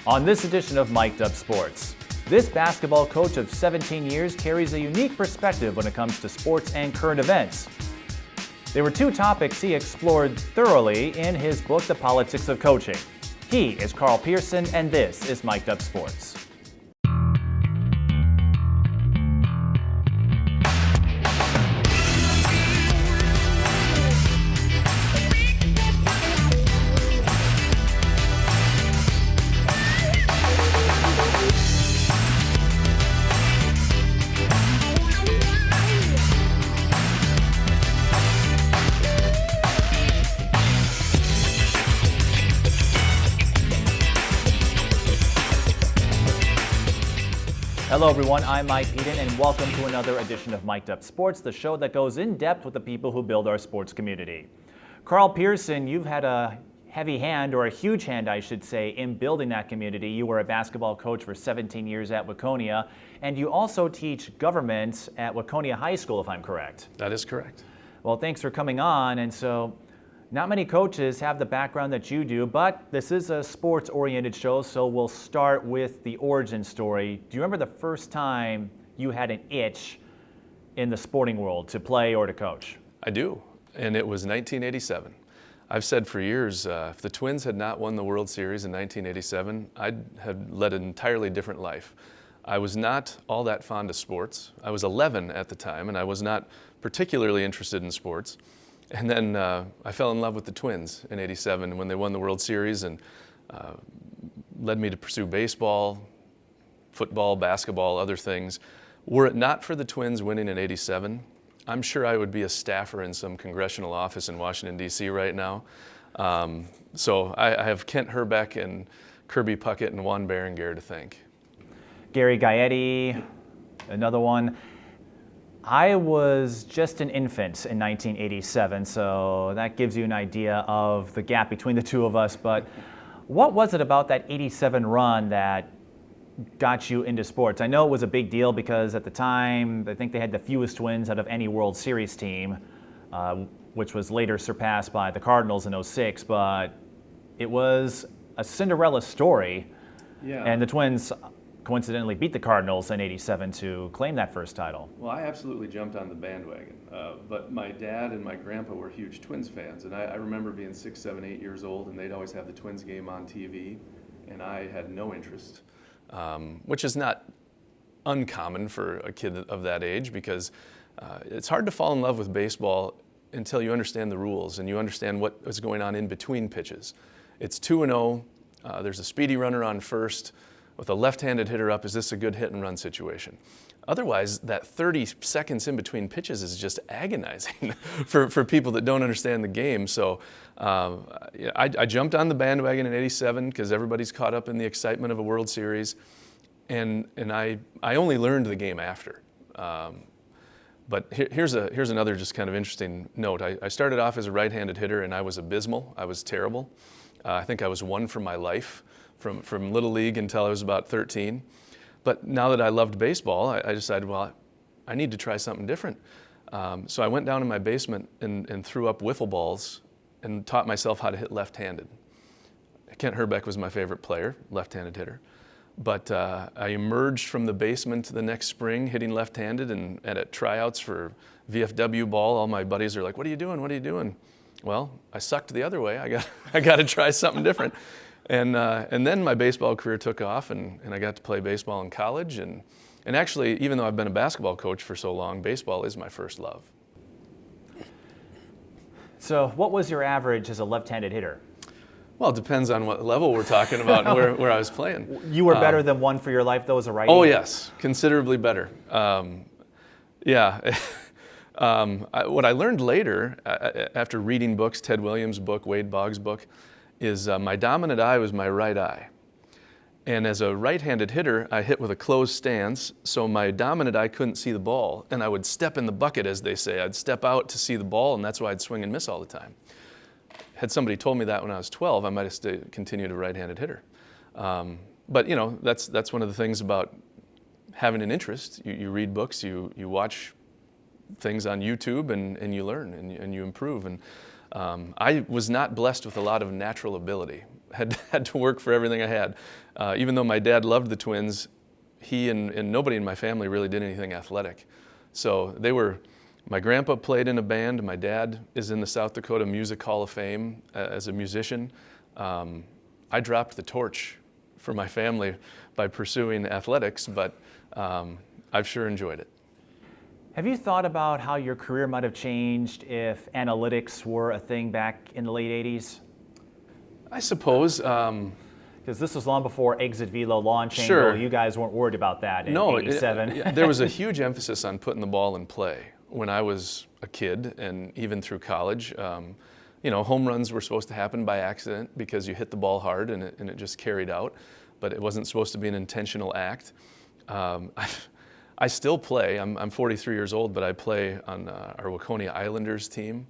On this edition of Mic'd Up Sports, this basketball coach of 17 years carries a unique perspective when it comes to sports and current events. There were two topics he explored thoroughly in his book, The Politics of Coaching. He is Carl Pierson, and this is Mic'd Up Sports. Hello everyone, I'm Mike Eden and welcome to another edition of Mic'd Up Sports, the show that goes in depth with the people who build our sports community. Carl Pierson, you've had a heavy hand, or a huge hand I should say, in building that community. You were a basketball coach for 17 years at Waconia, and you also teach government at Waconia High School, if I'm correct. That is correct. Well, thanks for coming on. And so, not many coaches have the background that you do, but this is a sports-oriented show, so we'll start with the origin story. Do you remember the first time you had an itch in the sporting world to play or to coach? I do, and it was 1987. I've said for years, if the Twins had not won the World Series in 1987, I'd have led an entirely different life. I was not all that fond of sports. I was 11 at the time, and I was not particularly interested in sports. And then I fell in love with the Twins in '87 when they won the World Series, and led me to pursue baseball, football, basketball, other things. Were it not for the Twins winning in '87, I'm sure I would be a staffer in some congressional office in Washington, D.C. right now. So I have Kent Herbeck and Kirby Puckett and Juan Berenguer to thank. Gary Gaetti, another one. I was just an infant in 1987, so that gives you an idea of the gap between the two of us. But what was it about that '87 run that got you into sports? I know it was a big deal because at the time, I think they had the fewest wins out of any World Series team, which was later surpassed by the Cardinals in '06. But it was a Cinderella story, and the Twins coincidentally beat the Cardinals in '87 to claim that first title. Well, I absolutely jumped on the bandwagon, but my dad and my grandpa were huge Twins fans, and I remember being 6, 7, 8 years old, and they'd always have the Twins game on TV, and I had no interest. Which is not uncommon for a kid of that age, because it's hard to fall in love with baseball until you understand the rules and you understand what is going on in between pitches. It's 2-0, there's a speedy runner on first, with a left-handed hitter up, is this a good hit and run situation? Otherwise, that 30 seconds in between pitches is just agonizing for people that don't understand the game. So I jumped on the bandwagon in '87 because everybody's caught up in the excitement of a World Series, and I only learned the game after. But here's another just kind of interesting note. I started off as a right-handed hitter, and I was abysmal. I was terrible. I think I was 1 for my life from Little League until I was about 13. But now that I loved baseball, I decided, well, I need to try something different. So I went down in my basement and threw up wiffle balls and taught myself how to hit left-handed. Kent Herbeck was my favorite player, left-handed hitter. But I emerged from the basement the next spring hitting left-handed, and at tryouts for VFW ball, all my buddies are like, what are you doing? What are you doing? Well, I sucked the other way. I got to try something different. And then my baseball career took off, and I got to play baseball in college. And actually, even though I've been a basketball coach for so long, baseball is my first love. So what was your average as a left-handed hitter? Well, it depends on what level we're talking about and where I was playing. You were better than 1 for your life, though, as a righty? Oh, yes, considerably better. What I learned later, after reading books, Ted Williams' book, Wade Boggs' book, is my dominant eye was my right eye. And as a right-handed hitter, I hit with a closed stance, so my dominant eye couldn't see the ball, and I would step in the bucket, as they say. I'd step out to see the ball, and that's why I'd swing and miss all the time. Had somebody told me that when I was 12, I might have continued a right-handed hitter. But you know, that's one of the things about having an interest. You read books, you watch things on YouTube, and you learn and you improve. And I was not blessed with a lot of natural ability. had to work for everything I had. Even though my dad loved the Twins, he and nobody in my family really did anything athletic. So my grandpa played in a band. My dad is in the South Dakota Music Hall of Fame as a musician. I dropped the torch for my family by pursuing athletics, but I've sure enjoyed it. Have you thought about how your career might have changed if analytics were a thing back in the late 80s? I suppose. Because this was long before exit velo, launch Sure. angle. You guys weren't worried about that in '87. There was a huge emphasis on putting the ball in play when I was a kid and even through college. Home runs were supposed to happen by accident because you hit the ball hard and it just carried out, but it wasn't supposed to be an intentional act. I still play. I'm 43 years old, but I play on our Waconia Islanders team.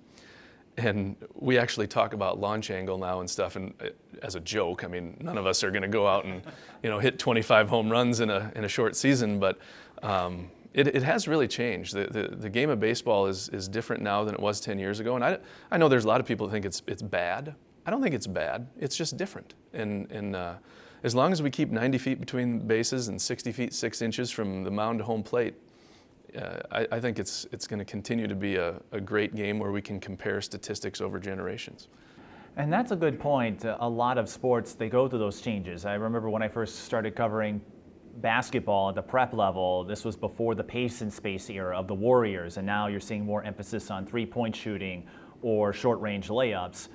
And we actually talk about launch angle now and stuff, and as a joke. I mean, none of us are going to go out and hit 25 home runs in a short season, but it has really changed. The game of baseball is different now than it was 10 years ago. And I know there's a lot of people that think it's bad. I don't think it's bad. It's just different. And as long as we keep 90 feet between bases and 60 feet 6 inches from the mound to home plate, I think it's going to continue to be a great game where we can compare statistics over generations. And that's a good point. A lot of sports, they go through those changes. I remember when I first started covering basketball at the prep level, this was before the pace and space era of the Warriors, and now you're seeing more emphasis on three-point shooting or short-range layups.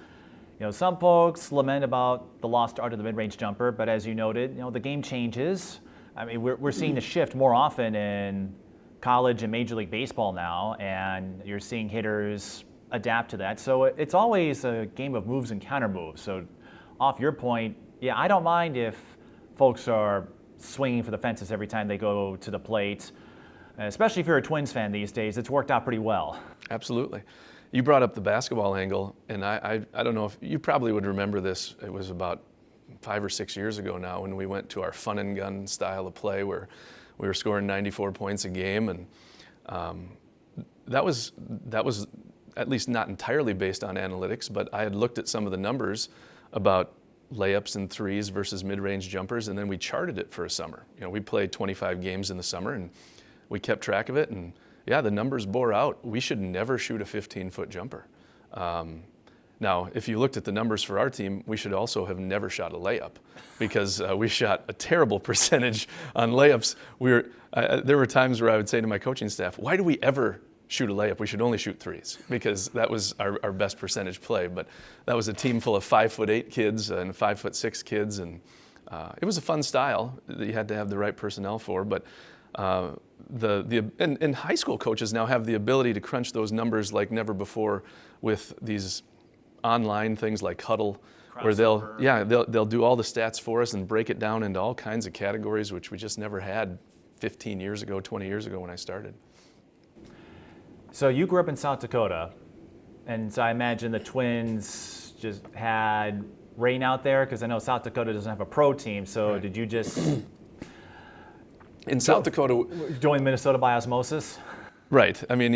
Some folks lament about the lost art of the mid-range jumper, but as you noted, the game changes. I mean, we're seeing the shift more often in college and Major League Baseball now, and you're seeing hitters adapt to that. So it's always a game of moves and counter moves. So off your point, yeah, I don't mind if folks are swinging for the fences every time they go to the plate, especially if you're a Twins fan these days. It's worked out pretty well. Absolutely. You brought up the basketball angle, and I don't know if you probably would remember this. It was about 5 or 6 years ago now when we went to our fun and gun style of play where we were scoring 94 points a game, and that was at least not entirely based on analytics, but I had looked at some of the numbers about layups and threes versus mid-range jumpers, and then we charted it for a summer. We played 25 games in the summer, and we kept track of it, and yeah, the numbers bore out. We should never shoot a 15-foot jumper. Now, if you looked at the numbers for our team, we should also have never shot a layup because we shot a terrible percentage on layups. There were times where I would say to my coaching staff, why do we ever shoot a layup? We should only shoot threes because that was our best percentage play. But that was a team full of 5'8" kids and 5'6" kids, and it was a fun style that you had to have the right personnel for. But and high school coaches now have the ability to crunch those numbers like never before with these online things like Huddle, where they'll do all the stats for us and break it down into all kinds of categories, which we just never had 15 years ago, 20 years ago when I started. So you grew up in South Dakota, and so I imagine the Twins just had rain out there, because I know South Dakota doesn't have a pro team, so Right. Did you just In South Dakota, join Minnesota by osmosis? right. I mean,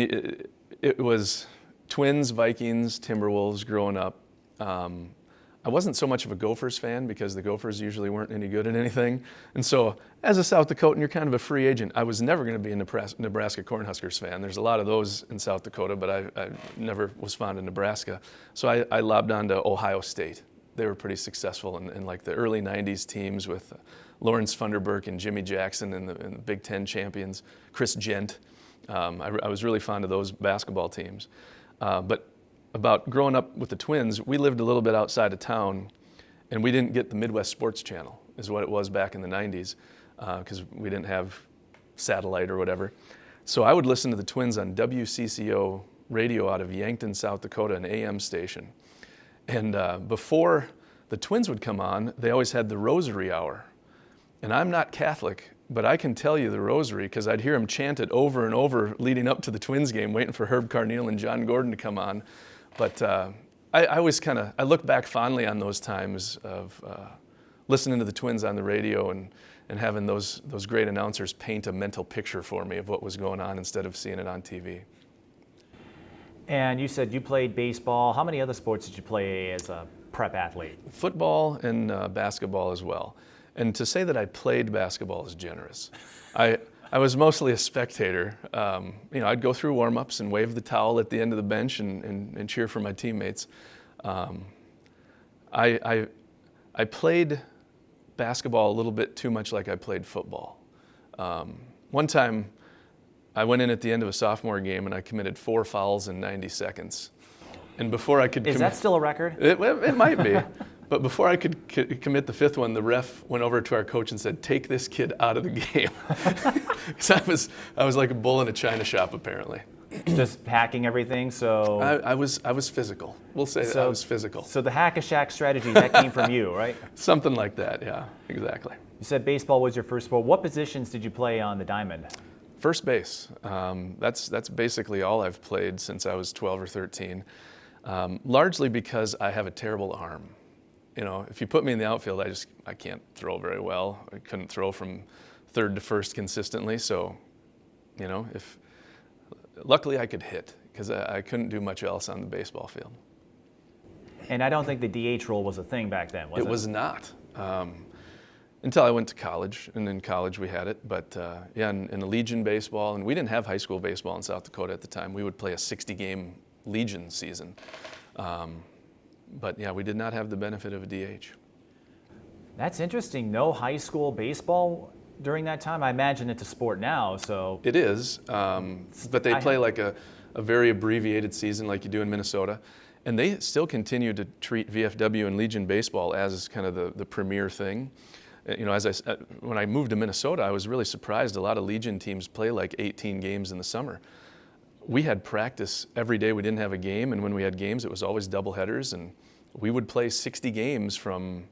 it was Twins, Vikings, Timberwolves growing up. I wasn't so much of a Gophers fan because the Gophers usually weren't any good at anything. And so as a South Dakotan, you're kind of a free agent. I was never going to be a Nebraska Cornhuskers fan. There's a lot of those in South Dakota, but I never was fond of Nebraska. So I lobbed on to Ohio State. They were pretty successful in like the early 90s teams with Lawrence Funderburk and Jimmy Jackson and the Big Ten champions, Chris Gent. I was really fond of those basketball teams. But about growing up with the Twins, we lived a little bit outside of town, and we didn't get the Midwest Sports Channel, is what it was back in the 90s, because we didn't have satellite or whatever. So I would listen to the Twins on WCCO radio out of Yankton, South Dakota, an AM station. And before the Twins would come on, they always had the Rosary Hour. And I'm not Catholic, but I can tell you the Rosary because I'd hear them chant it over and over leading up to the Twins game, waiting for Herb Carneal and John Gordon to come on. But I always I look back fondly on those times of listening to the Twins on the radio and having those great announcers paint a mental picture for me of what was going on instead of seeing it on TV. And you said you played baseball. How many other sports did you play as a prep athlete? Football and basketball as well. And to say that I played basketball is generous. I was mostly a spectator. I'd go through warm-ups and wave the towel at the end of the bench and cheer for my teammates. I played basketball a little bit too much like I played football. One time, I went in at the end of a sophomore game and I committed 4 fouls in 90 seconds. And before I could Is that still a record? It might be. But before I could commit the 5th one, the ref went over to our coach and said, "Take this kid out of the game." Because I was like a bull in a china shop, apparently. Just hacking everything, so... I was physical. We'll say that I was physical. So the hack-a-shack strategy, that came from you, right? Something like that, yeah, exactly. You said baseball was your first sport. What positions did you play on the diamond? First base. That's basically all I've played since I was 12 or 13, largely because I have a terrible arm. If you put me in the outfield, I can't throw very well. I couldn't throw from third to first consistently, so, luckily I could hit, because I couldn't do much else on the baseball field. And I don't think the DH role was a thing back then, was it? It was not. Until I went to college, and in college we had it. But in the Legion baseball, and we didn't have high school baseball in South Dakota at the time. We would play a 60-game Legion season. But we did not have the benefit of a DH. That's interesting. No high school baseball during that time? I imagine it's a sport now, so... It is, but they play like a very abbreviated season like you do in Minnesota. And they still continue to treat VFW and Legion baseball as kind of the premier thing. When I moved to Minnesota, I was really surprised. A lot of Legion teams play like 18 games in the summer. We had practice every day. We didn't have a game, and when we had games, it was always doubleheaders, and we would play 60 games from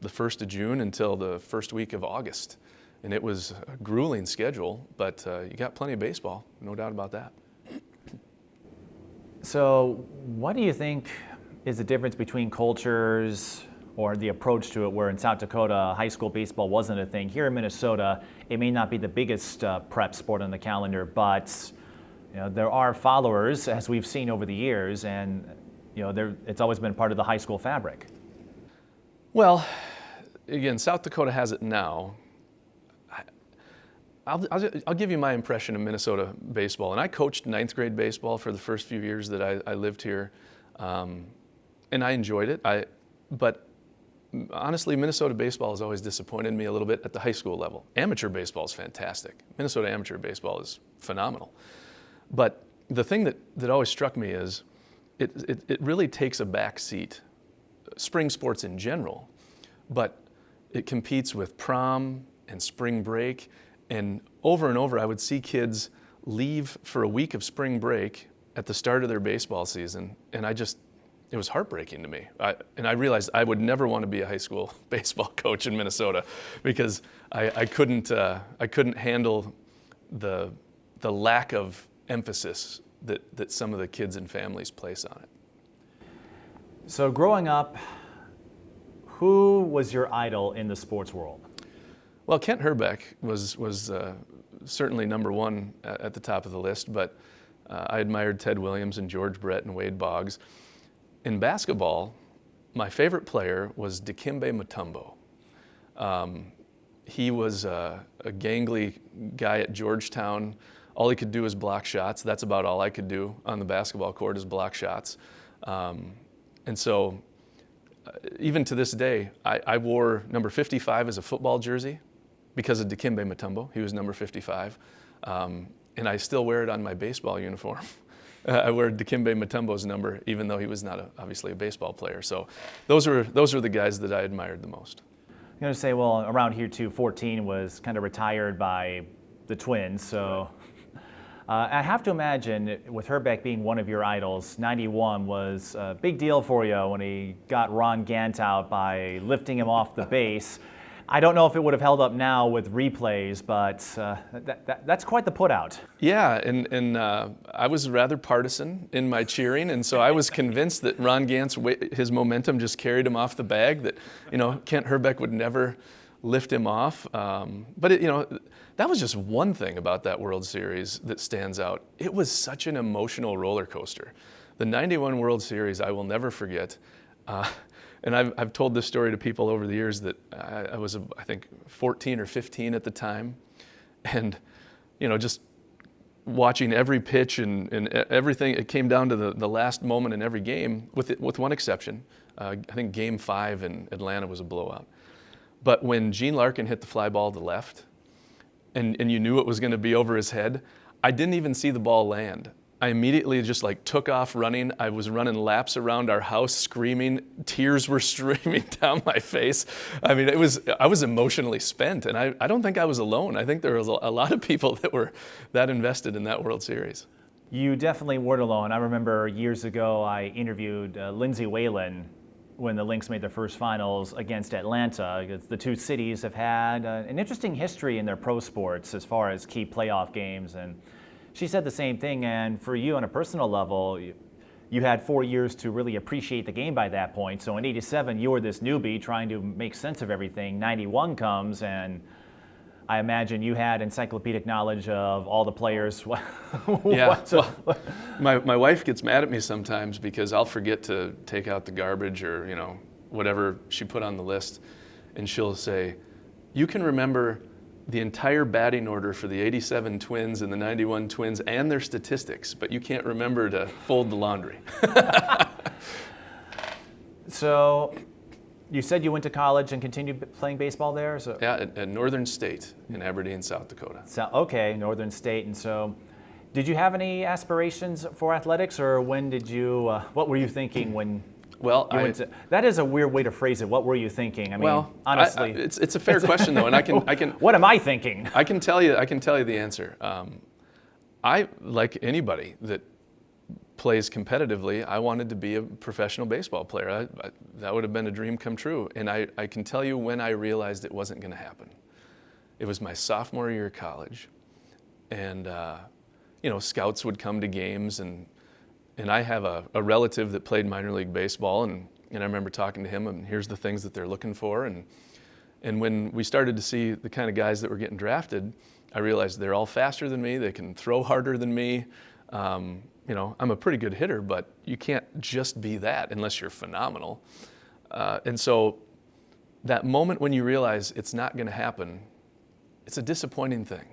the 1st of June until the first week of August. And it was a grueling schedule, but you got plenty of baseball, no doubt about that. So what do you think is the difference between cultures or the approach to it, where in South Dakota, high school baseball wasn't a thing? Here in Minnesota, it may not be the biggest prep sport on the calendar, but there are followers, as we've seen over the years, and it's always been part of the high school fabric. Well, again, South Dakota has it now. I'll give you my impression of Minnesota baseball. And I coached 9th grade baseball for the first few years that I lived here, and I enjoyed it. But honestly, Minnesota baseball has always disappointed me a little bit at the high school level. Amateur baseball is fantastic. Minnesota amateur baseball is phenomenal. But the thing that always struck me is it really takes a back seat, spring sports in general, but it competes with prom and spring break. And over, I would see kids leave for a week of spring break at the start of their baseball season, and it was heartbreaking to me. I realized I would never want to be a high school baseball coach in Minnesota, because I couldn't handle the lack of emphasis that some of the kids and families place on it. So growing up, who was your idol in the sports world? Well, Kent Herbeck was certainly number one at the top of the list, but I admired Ted Williams and George Brett and Wade Boggs. In basketball, my favorite player was Dikembe Mutombo. He was a gangly guy at Georgetown. All he could do was block shots. That's about all I could do on the basketball court, is block shots. And so even to this day, I wore number 55 as a football jersey because of Dikembe Mutombo. He was number 55. And I still wear it on my baseball uniform. I wear Dikembe Mutombo's number, even though he was not obviously a baseball player. So those were the guys that I admired the most. I'm going to say, well, around here too, 14 was kind of retired by the Twins. So I have to imagine, with Herbeck being one of your idols, 91 was a big deal for you when he got Ron Gant out by lifting him off the base. I don't know if it would have held up now with replays, but that's quite the put-out. Yeah, and I was rather partisan in my cheering, and so I was convinced that Ron Gant's his momentum just carried him off the bag, that Kent Herbeck would never lift him off. But that was just one thing about that World Series that stands out. It was such an emotional roller coaster. The 91 World Series, I will never forget. And I've told this story to people over the years that I was, I think, 14 or 15 at the time. And, just watching every pitch and everything, it came down to the last moment in every game, with one exception. I think Game 5 in Atlanta was a blowout. But when Gene Larkin hit the fly ball to left, and you knew it was going to be over his head, I didn't even see the ball land. I immediately just took off running. I was running laps around our house screaming. Tears were streaming down my face. I mean, I was emotionally spent, and I don't think I was alone. I think there was a lot of people that were that invested in that World Series. You definitely weren't alone. I remember years ago I interviewed Lindsey Whalen when the Lynx made their first finals against Atlanta. The two cities have had an interesting history in their pro sports as far as key playoff games, and she said the same thing. And for you on a personal level, you had 4 years to really appreciate the game by that point. So in '87, you were this newbie trying to make sense of everything. '91 comes, and I imagine you had encyclopedic knowledge of all the players. Yeah. Well, my wife gets mad at me sometimes because I'll forget to take out the garbage or whatever she put on the list, and she'll say, "You can remember the entire batting order for the '87 Twins and the '91 Twins and their statistics, but you can't remember to fold the laundry." So you said you went to college and continued playing baseball there? So Yeah, at Northern State in Aberdeen, South Dakota. Okay, Northern State. And so did you have any aspirations for athletics, or when did you, what were you thinking when Well, you went to, that is a weird way to phrase it. What were you thinking? I mean, honestly. It's a fair question though, and I can. What am I thinking? I can tell you the answer. I, like anybody that plays competitively, I wanted to be a professional baseball player. That would have been a dream come true. And I can tell you when I realized it wasn't going to happen. It was my sophomore year of college, and scouts would come to games, and I have a relative that played minor league baseball, and I remember talking to him, and here's the things that they're looking for. And when we started to see the kind of guys that were getting drafted, I realized they're all faster than me. They can throw harder than me. I'm a pretty good hitter, but you can't just be that unless you're phenomenal. And so that moment when you realize it's not going to happen, it's a disappointing thing.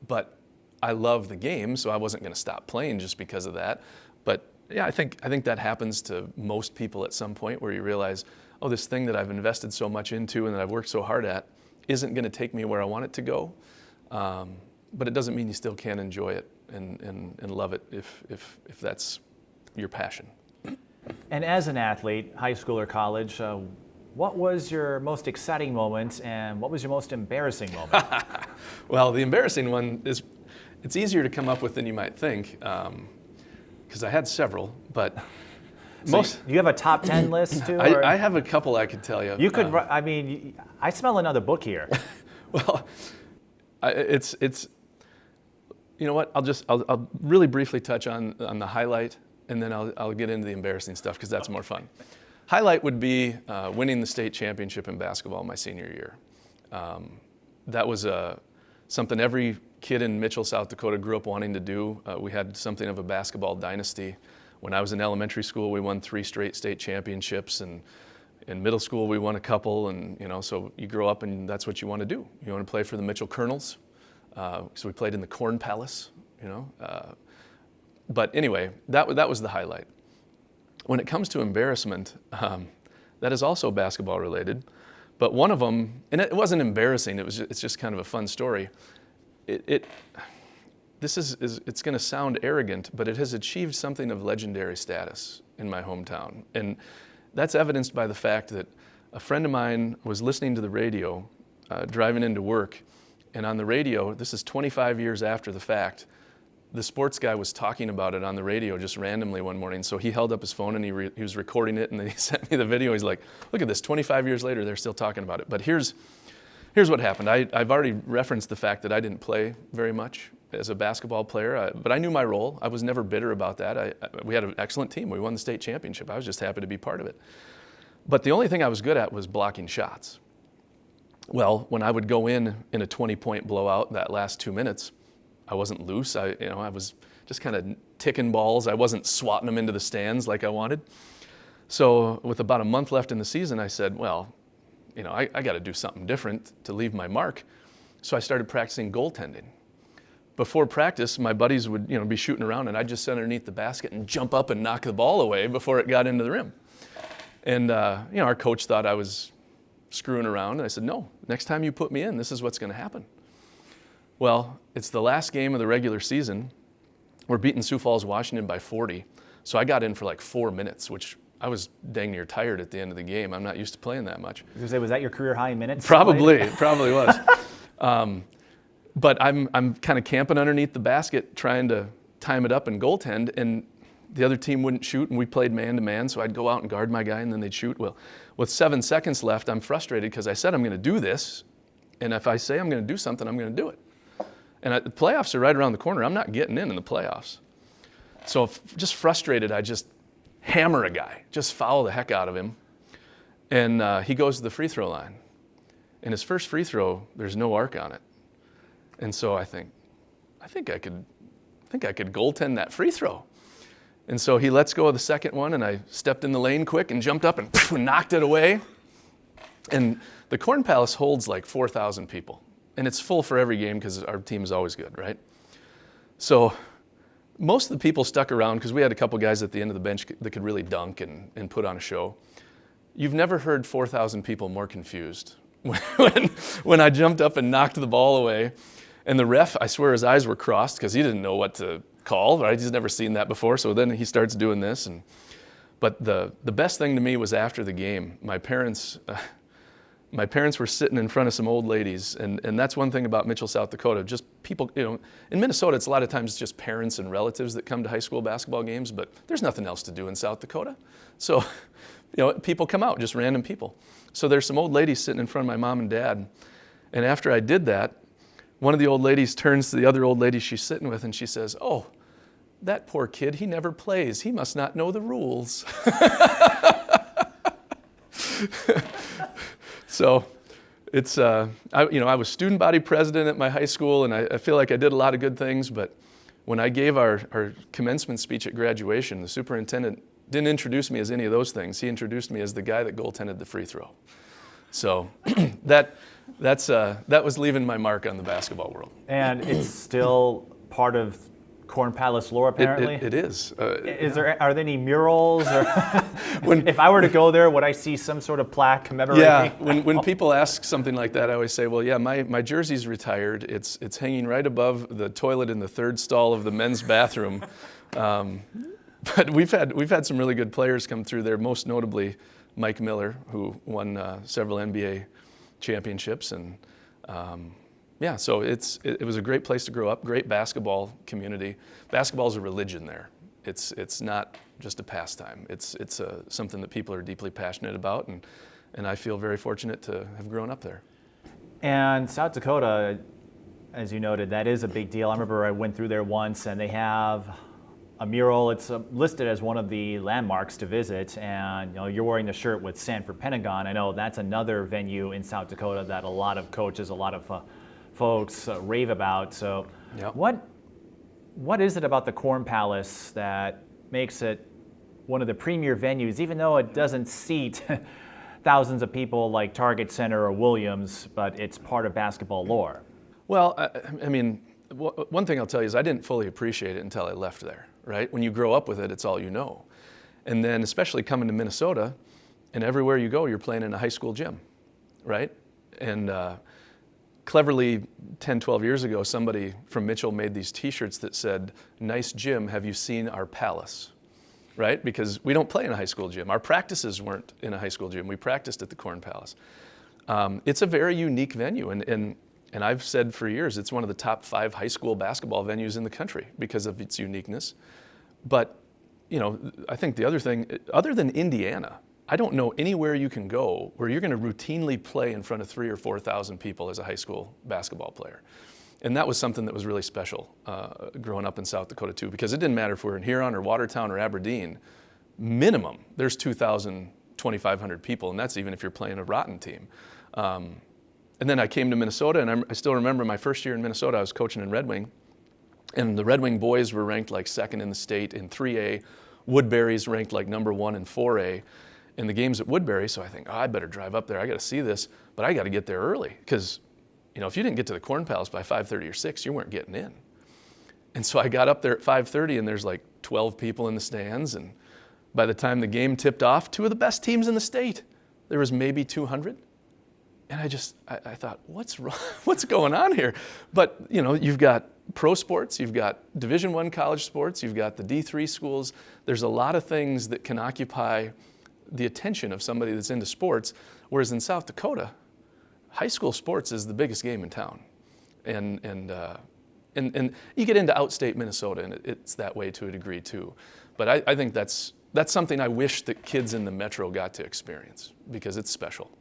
But I love the game, so I wasn't going to stop playing just because of that. But yeah, I think that happens to most people at some point, where you realize, oh, this thing that I've invested so much into and that I've worked so hard at isn't going to take me where I want it to go. But it doesn't mean you still can't enjoy it and love it if that's your passion. And as an athlete, high school or college, what was your most exciting moment, and what was your most embarrassing moment? Well, the embarrassing one it's easier to come up with than you might think, because I had several, but Do you have a top 10 list too? I have a couple I could tell you. You could. I smell another book here. Well, it's. You know what? I'll really briefly touch on the highlight, and then I'll get into the embarrassing stuff, because that's more fun. Highlight would be winning the state championship in basketball my senior year. That was something every kid in Mitchell, South Dakota grew up wanting to do. We had something of a basketball dynasty. When I was in elementary school, we won 3 straight state championships, and in middle school we won a couple, and so you grow up and that's what you want to do. You want to play for the Mitchell Colonels. So we played in the Corn Palace, But anyway, that was the highlight. When it comes to embarrassment, that is also basketball related. But one of them, and it wasn't embarrassing, it's just kind of a fun story. It's going to sound arrogant, but it has achieved something of legendary status in my hometown. And that's evidenced by the fact that a friend of mine was listening to the radio, driving into work, and on the radio, this is 25 years after the fact, the sports guy was talking about it on the radio just randomly one morning. So he held up his phone and he was recording it, and then he sent me the video. He's like, look at this, 25 years later, they're still talking about it. But here's what happened. I've already referenced the fact that I didn't play very much as a basketball player, but I knew my role. I was never bitter about that. We had an excellent team. We won the state championship. I was just happy to be part of it. But the only thing I was good at was blocking shots. Well, when I would go in a 20-point blowout that last 2 minutes, I wasn't loose. I was just kind of ticking balls. I wasn't swatting them into the stands like I wanted. So with about a month left in the season, I said, well, I got to do something different to leave my mark. So I started practicing goaltending. Before practice, my buddies would be shooting around, and I'd just sit underneath the basket and jump up and knock the ball away before it got into the rim. And our coach thought I was screwing around, and I said, no, next time you put me in, this is what's going to happen. Well, it's the last game of the regular season. We're beating Sioux Falls, Washington by 40. So I got in for like 4 minutes, which I was dang near tired at the end of the game. I'm not used to playing that much. I was gonna say, was that your career high in minutes? Probably was. But I'm kind of camping underneath the basket trying to time it up and goaltend, and the other team wouldn't shoot, and we played man-to-man, so I'd go out and guard my guy, and then they'd shoot. Well, with 7 seconds left, I'm frustrated because I said I'm going to do this, and if I say I'm going to do something, I'm going to do it. And the playoffs are right around the corner. I'm not getting in the playoffs. So just frustrated, I just hammer a guy, just foul the heck out of him, and he goes to the free throw line. And his first free throw, there's no arc on it. And so I think I could goaltend that free throw. And so he lets go of the second one, and I stepped in the lane quick and jumped up and knocked it away. And the Corn Palace holds like 4,000 people. And it's full for every game because our team is always good, right? So most of the people stuck around because we had a couple guys at the end of the bench that could really dunk and put on a show. You've never heard 4,000 people more confused when I jumped up and knocked the ball away. And the ref, I swear his eyes were crossed because he didn't know what to call, right? He's never seen that before. So then he starts doing this. But the best thing to me was after the game, my parents were sitting in front of some old ladies. And that's one thing about Mitchell, South Dakota. Just people, in Minnesota, it's a lot of times just parents and relatives that come to high school basketball games, but there's nothing else to do in South Dakota. So, people come out, just random people. So there's some old ladies sitting in front of my mom and dad. And after I did that, one of the old ladies turns to the other old lady she's sitting with, and she says, "Oh, that poor kid, he never plays. He must not know the rules." So it's, I was student body president at my high school, and I feel like I did a lot of good things, but when I gave our commencement speech at graduation, the superintendent didn't introduce me as any of those things. He introduced me as the guy that goaltended the free throw. So that was leaving my mark on the basketball world. And it's still part of Corn Palace lore, apparently? It is. Are there any murals? Or if I were to go there, would I see some sort of plaque commemorating? Yeah, when people ask something like that, I always say, well, yeah, my jersey's retired. It's hanging right above the toilet in the third stall of the men's bathroom. But we've had some really good players come through there, most notably Mike Miller, who won several NBA championships, and so it was a great place to grow up. Great basketball community. Basketball is a religion there. It's not just a pastime. It's something that people are deeply passionate about, and I feel very fortunate to have grown up there. And South Dakota, as you noted, that is a big deal. I remember I went through there once, and they have a mural. It's listed as one of the landmarks to visit, and you're wearing the shirt with Sanford Pentagon. I know that's another venue in South Dakota that a lot of coaches, a lot of folks rave about. So, Yep. What is it about the Corn Palace that makes it one of the premier venues, even though it doesn't seat thousands of people like Target Center or Williams, but it's part of basketball lore? Well, I mean, one thing I'll tell you is I didn't fully appreciate it until I left there, right? When you grow up with it, it's all you know. And then especially coming to Minnesota, and everywhere you go, you're playing in a high school gym, right? And cleverly, 10, 12 years ago, somebody from Mitchell made these T-shirts that said, "Nice gym, have you seen our palace?" Right? Because we don't play in a high school gym. Our practices weren't in a high school gym. We practiced at the Corn Palace. It's a very unique venue, and I've said for years it's one of the top 5 high school basketball venues in the country because of its uniqueness. But, I think the other thing, other than Indiana, I don't know anywhere you can go where you're going to routinely play in front of 3,000 or 4,000 people as a high school basketball player. And that was something that was really special growing up in South Dakota too, because it didn't matter if we were in Huron or Watertown or Aberdeen, minimum, there's 2,000, 2,500 people, and that's even if you're playing a rotten team. And then I came to Minnesota, and I still remember my first year in Minnesota, I was coaching in Red Wing, and the Red Wing boys were ranked like second in the state in 3A, Woodbury's ranked like #1 in 4A, and the game's at Woodbury, so I think, I better drive up there. I got to see this, but I got to get there early because, if you didn't get to the Corn Palace by 5:30 or 6, you weren't getting in. And so I got up there at 5:30, and there's like 12 people in the stands, and by the time the game tipped off, 2 of the best teams in the state, there was maybe 200. And I thought, what's wrong? What's going on here? But, you've got pro sports, you've got Division I college sports, you've got the D3 schools. There's a lot of things that can occupy the attention of somebody that's into sports, whereas in South Dakota, high school sports is the biggest game in town. And you get into outstate Minnesota, and it's that way to a degree too. But I think that's something I wish that kids in the metro got to experience because it's special.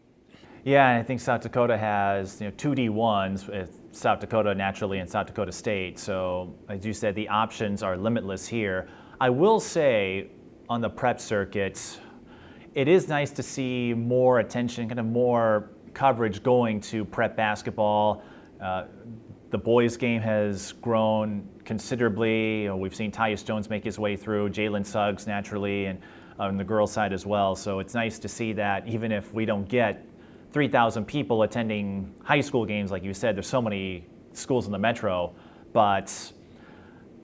Yeah, and I think South Dakota has 2 D1s, with South Dakota naturally and South Dakota State. So as you said, the options are limitless here. I will say on the prep circuit, it is nice to see more attention, kind of more coverage going to prep basketball. The boys' game has grown considerably. We've seen Tyus Jones make his way through, Jalen Suggs naturally, and on the girls' side as well. So it's nice to see that even if we don't get 3,000 people attending high school games, like you said, there's so many schools in the metro, but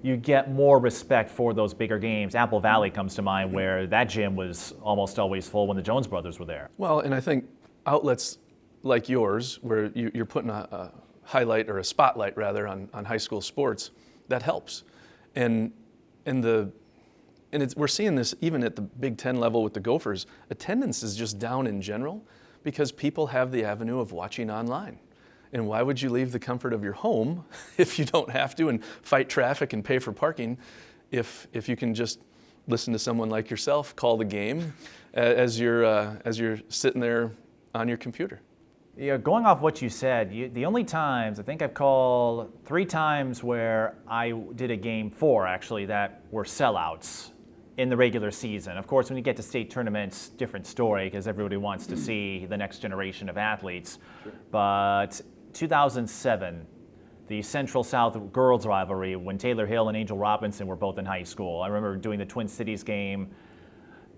you get more respect for those bigger games. Apple Valley comes to mind, where that gym was almost always full when the Jones brothers were there. Well, and I think outlets like yours, where you're putting a highlight or a spotlight rather on high school sports, that helps. And we're seeing this even at the Big Ten level with the Gophers. Attendance is just down in general because people have the avenue of watching online. And why would you leave the comfort of your home if you don't have to and fight traffic and pay for parking if you can just listen to someone like yourself call the game as you're sitting there on your computer? Yeah, going off what you said, the only times, I think I've called 3 times where I did a game, 4 actually, that were sellouts in the regular season. Of course, when you get to state tournaments, different story, because everybody wants to see the next generation of athletes. Sure. But 2007, the Central-South girls rivalry, when Taylor Hill and Angel Robinson were both in high school. I remember doing the Twin Cities game.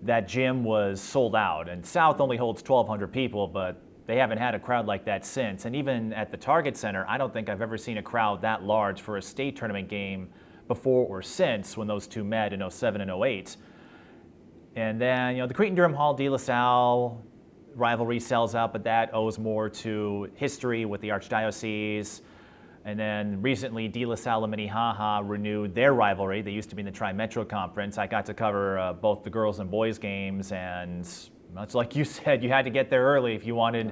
That gym was sold out, and South only holds 1,200 people, but they haven't had a crowd like that since. And even at the Target Center, I don't think I've ever seen a crowd that large for a state tournament game before or since, when those two met in 07 and 08. And then, the Cretin-Durham Hall De La Salle rivalry sells out, but that owes more to history with the Archdiocese. And then recently, De La Salle and Minnehaha renewed their rivalry. They used to be in the Tri-Metro Conference. I got to cover both the girls and boys games, and much like you said, you had to get there early if you wanted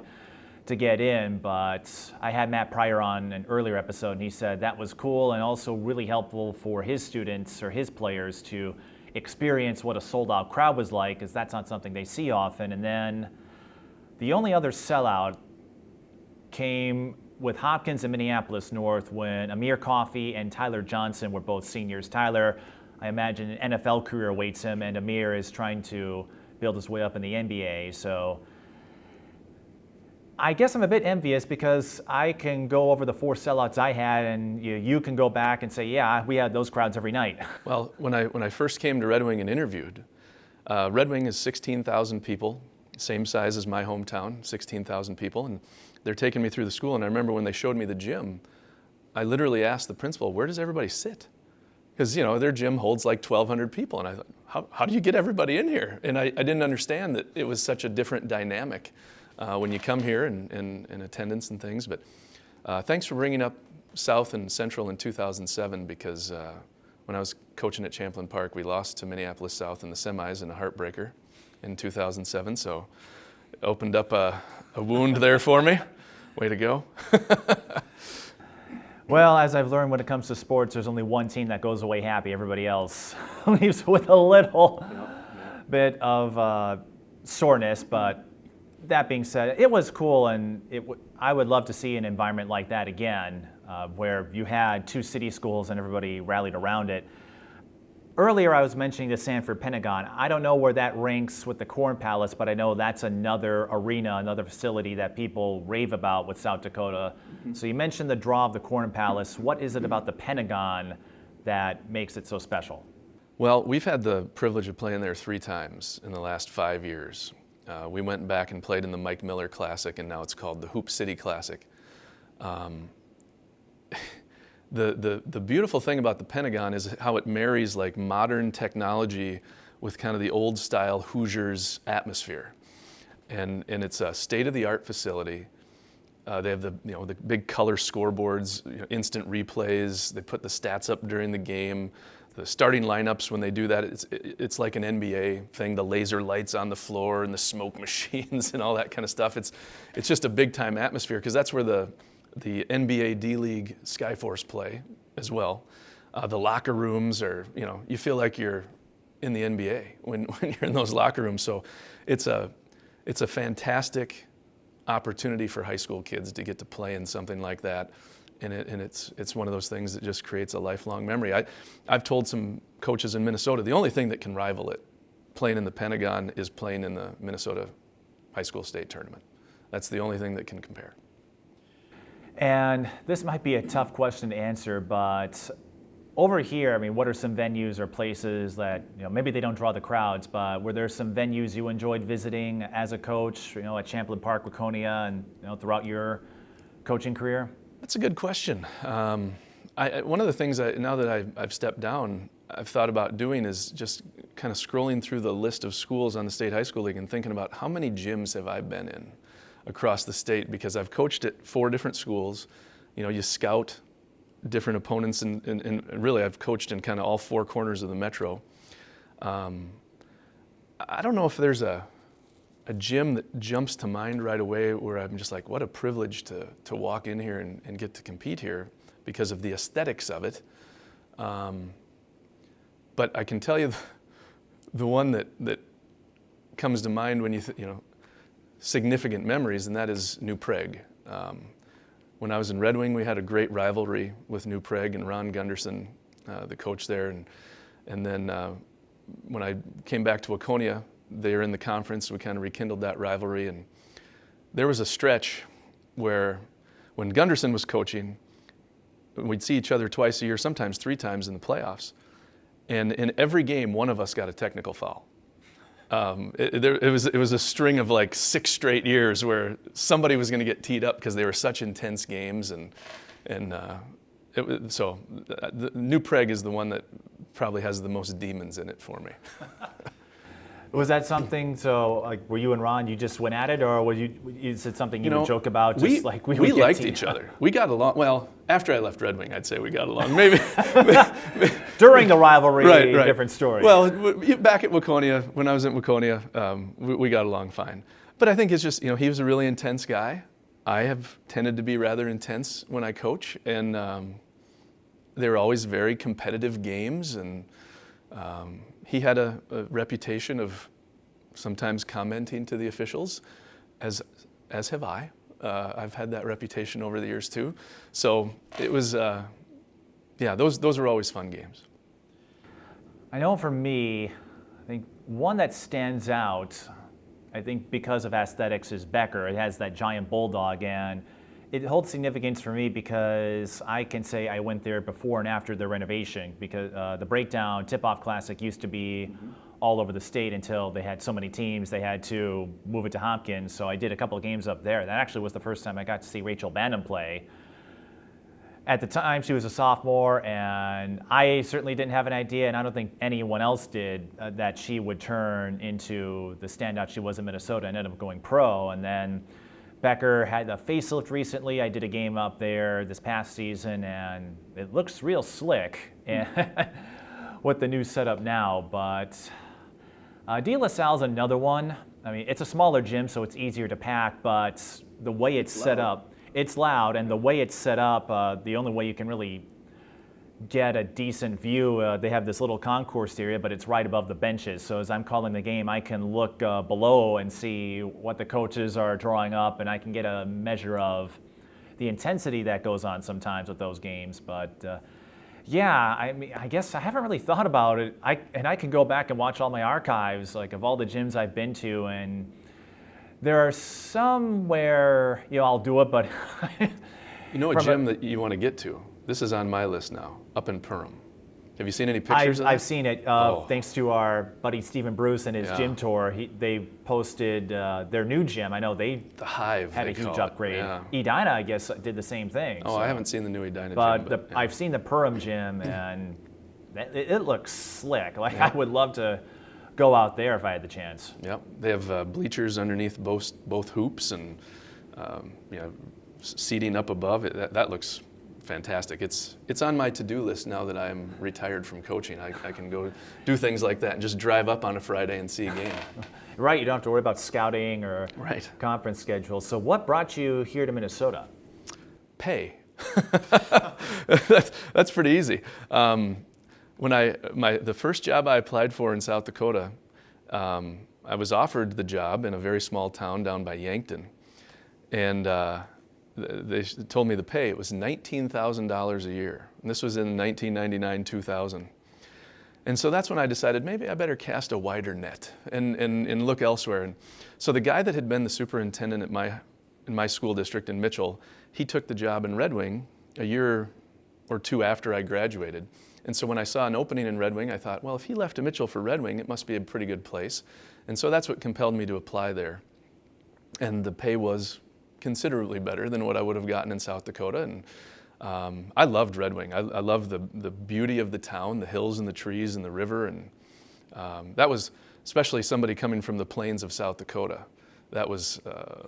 to get in. But I had Matt Pryor on an earlier episode, and he said that was cool and also really helpful for his students or his players to experience what a sold-out crowd was like, because that's not something they see often. And then the only other sellout came with Hopkins and Minneapolis North when Amir Coffey and Tyler Johnson were both seniors. Tyler, I imagine an NFL career awaits him, and Amir is trying to build his way up in the NBA. So I guess I'm a bit envious because I can go over the 4 sellouts I had, and you can go back and say, yeah, we had those crowds every night. Well, when I first came to Red Wing and interviewed, Red Wing is 16,000 people, same size as my hometown, 16,000 people, and they're taking me through the school. And I remember when they showed me the gym, I literally asked the principal, where does everybody sit? Because, their gym holds like 1,200 people. And I thought, how do you get everybody in here? And I didn't understand that it was such a different dynamic when you come here and attendance and things. But thanks for bringing up South and Central in 2007, because when I was coaching at Champlain Park, we lost to Minneapolis South in the semis in a heartbreaker in 2007. So it opened up a wound there for me. Way to go. Well, as I've learned when it comes to sports, there's only one team that goes away happy. Everybody else leaves with a little bit of soreness. But that being said, it was cool, and I would love to see an environment like that again, where you had 2 city schools and everybody rallied around it. Earlier, I was mentioning the Sanford Pentagon. I don't know where that ranks with the Corn Palace, but I know that's another arena, another facility that people rave about with South Dakota. Mm-hmm. So you mentioned the draw of the Corn Palace. What is it about the Pentagon that makes it so special? Well, we've had the privilege of playing there 3 times in the last 5 years. We went back and played in the Mike Miller Classic, and now it's called the Hoop City Classic. The beautiful thing about the Pentagon is how it marries like modern technology with kind of the old style Hoosiers atmosphere. And it's a state-of-the-art facility. They have the big color scoreboards, instant replays. They put the stats up during the game. The starting lineups, when they do that, it's like an NBA thing. The laser lights on the floor and the smoke machines and all that kind of stuff. It's just a big time atmosphere because that's where the NBA D-League Skyforce play as well. The locker rooms are, you feel like you're in the NBA when you're in those locker rooms. So it's a fantastic opportunity for high school kids to get to play in something like that. And it's one of those things that just creates a lifelong memory. I've told some coaches in Minnesota, the only thing that can rival it, playing in the Pentagon, is playing in the Minnesota High School State Tournament. That's the only thing that can compare. And this might be a tough question to answer, but over here, I mean, what are some venues or places that, maybe they don't draw the crowds, but were there some venues you enjoyed visiting as a coach, at Champlain Park, Waconia, and, throughout your coaching career? That's a good question. One of the things now that I've stepped down, I've thought about doing is just kind of scrolling through the list of schools on the State High School League and thinking about how many gyms have I been in across the state, because I've coached at 4 different schools. You scout different opponents, and really I've coached in kind of all 4 corners of the metro. I don't know if there's a gym that jumps to mind right away where I'm just like, what a privilege to walk in here and get to compete here because of the aesthetics of it. But I can tell you the one that comes to mind when significant memories, and that is New Prague. When I was in Red Wing, we had a great rivalry with New Prague and Ron Gunderson, the coach there. And then when I came back to Waconia, they were in the conference. We kind of rekindled that rivalry. And there was a stretch where when Gunderson was coaching, we'd see each other twice a year, sometimes 3 times in the playoffs. And in every game, one of us got a technical foul. It was a string of like 6 straight years where somebody was going to get teed up because they were such intense games, so the New Prague is the one that probably has the most demons in it for me. Was that something? So, like, were you and Ron? You just went at it, or you said something you would joke about? We liked each other. We got along. Well, after I left Red Wing, I'd say we got along. Maybe during the rivalry, right. Different story. Well, back at Waconia, when I was at Waconia, we got along fine. But I think it's just he was a really intense guy. I have tended to be rather intense when I coach, and they were always very competitive games, and he had a reputation of sometimes commenting to the officials, as have I. I've had that reputation over the years too. So it was, those were always fun games. I know for me, I think one that stands out, I think because of aesthetics, is Becker. It has that giant bulldog, and it holds significance for me because I can say I went there before and after the renovation, because the Breakdown Tip-Off Classic used to be all over the state until they had so many teams they had to move it to Hopkins. So I did a couple of games up there. That actually was the first time I got to see Rachel Bannon play. At the time, she was a sophomore, and I certainly didn't have an idea, and I don't think anyone else did, that she would turn into the standout she was in Minnesota and ended up going pro. And then Becker had a facelift recently. I did a game up there this past season, and it looks real slick with the new setup now. But De La Salle's another one. I mean, it's a smaller gym, so it's easier to pack, but the way it's set up, it's loud, and the way it's set up, the only way you can really get a decent view, they have this little concourse area, but it's right above the benches. So as I'm calling the game, I can look below and see what the coaches are drawing up, and I can get a measure of the intensity that goes on sometimes with those games. But I mean, I guess I haven't really thought about it. I can go back and watch all my archives, like of all the gyms I've been to, and there are some where I'll do it, but a gym that you want to get to. This is on my list now, up in Perham. Have you seen any pictures of that? I've seen it, thanks to our buddy Stephen Bruce and his gym tour. They posted their new gym. I know the Hive had a they call huge it. upgrade. Yeah. Edina, I guess, did the same thing. Oh, so. I haven't seen the new Edina But, gym. But I've seen the Purim gym, and it looks slick. Like, I would love to go out there if I had the chance. Yep, they have bleachers underneath both hoops, and seating up above it. That looks fantastic. It's on my to-do list now that I'm retired from coaching. I can go do things like that and just drive up on a Friday and see a game. Right, you don't have to worry about scouting or Right. conference schedules. So what brought you here to Minnesota? Pay. That's pretty easy. The first job I applied for in South Dakota, I was offered the job in a very small town down by Yankton, and they told me the pay. It was $19,000 a year, and this was in 1999-2000. And so that's when I decided maybe I better cast a wider net and look elsewhere. And so the guy that had been the superintendent in my school district in Mitchell, he took the job in Red Wing a year or two after I graduated. And so when I saw an opening in Red Wing, I thought, well, if he left to Mitchell for Red Wing, it must be a pretty good place. And so that's what compelled me to apply there. And the pay was considerably better than what I would have gotten in South Dakota. And I loved Red Wing. I loved the beauty of the town, the hills and the trees and the river. And that was, especially somebody coming from the plains of South Dakota, that was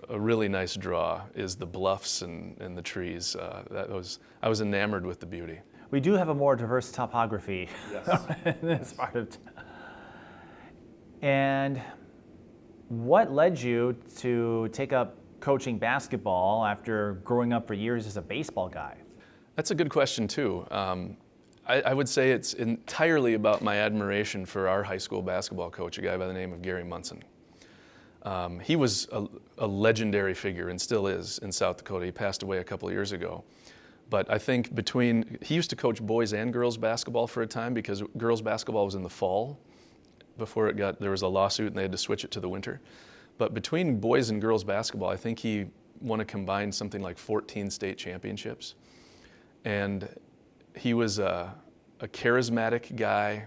a really nice draw, is the bluffs and the trees. I was enamored with the beauty. We do have a more diverse topography in this part of town. And what led you to take up coaching basketball after growing up for years as a baseball guy? That's a good question, too. I would say it's entirely about my admiration for our high school basketball coach, a guy by the name of Gary Munson. He was a legendary figure and still is in South Dakota. He passed away a couple of years ago. But I think he used to coach boys and girls basketball for a time because girls basketball was in the fall before there was a lawsuit and they had to switch it to the winter. But between boys and girls basketball, I think he won a combined something like 14 state championships. And he was a charismatic guy.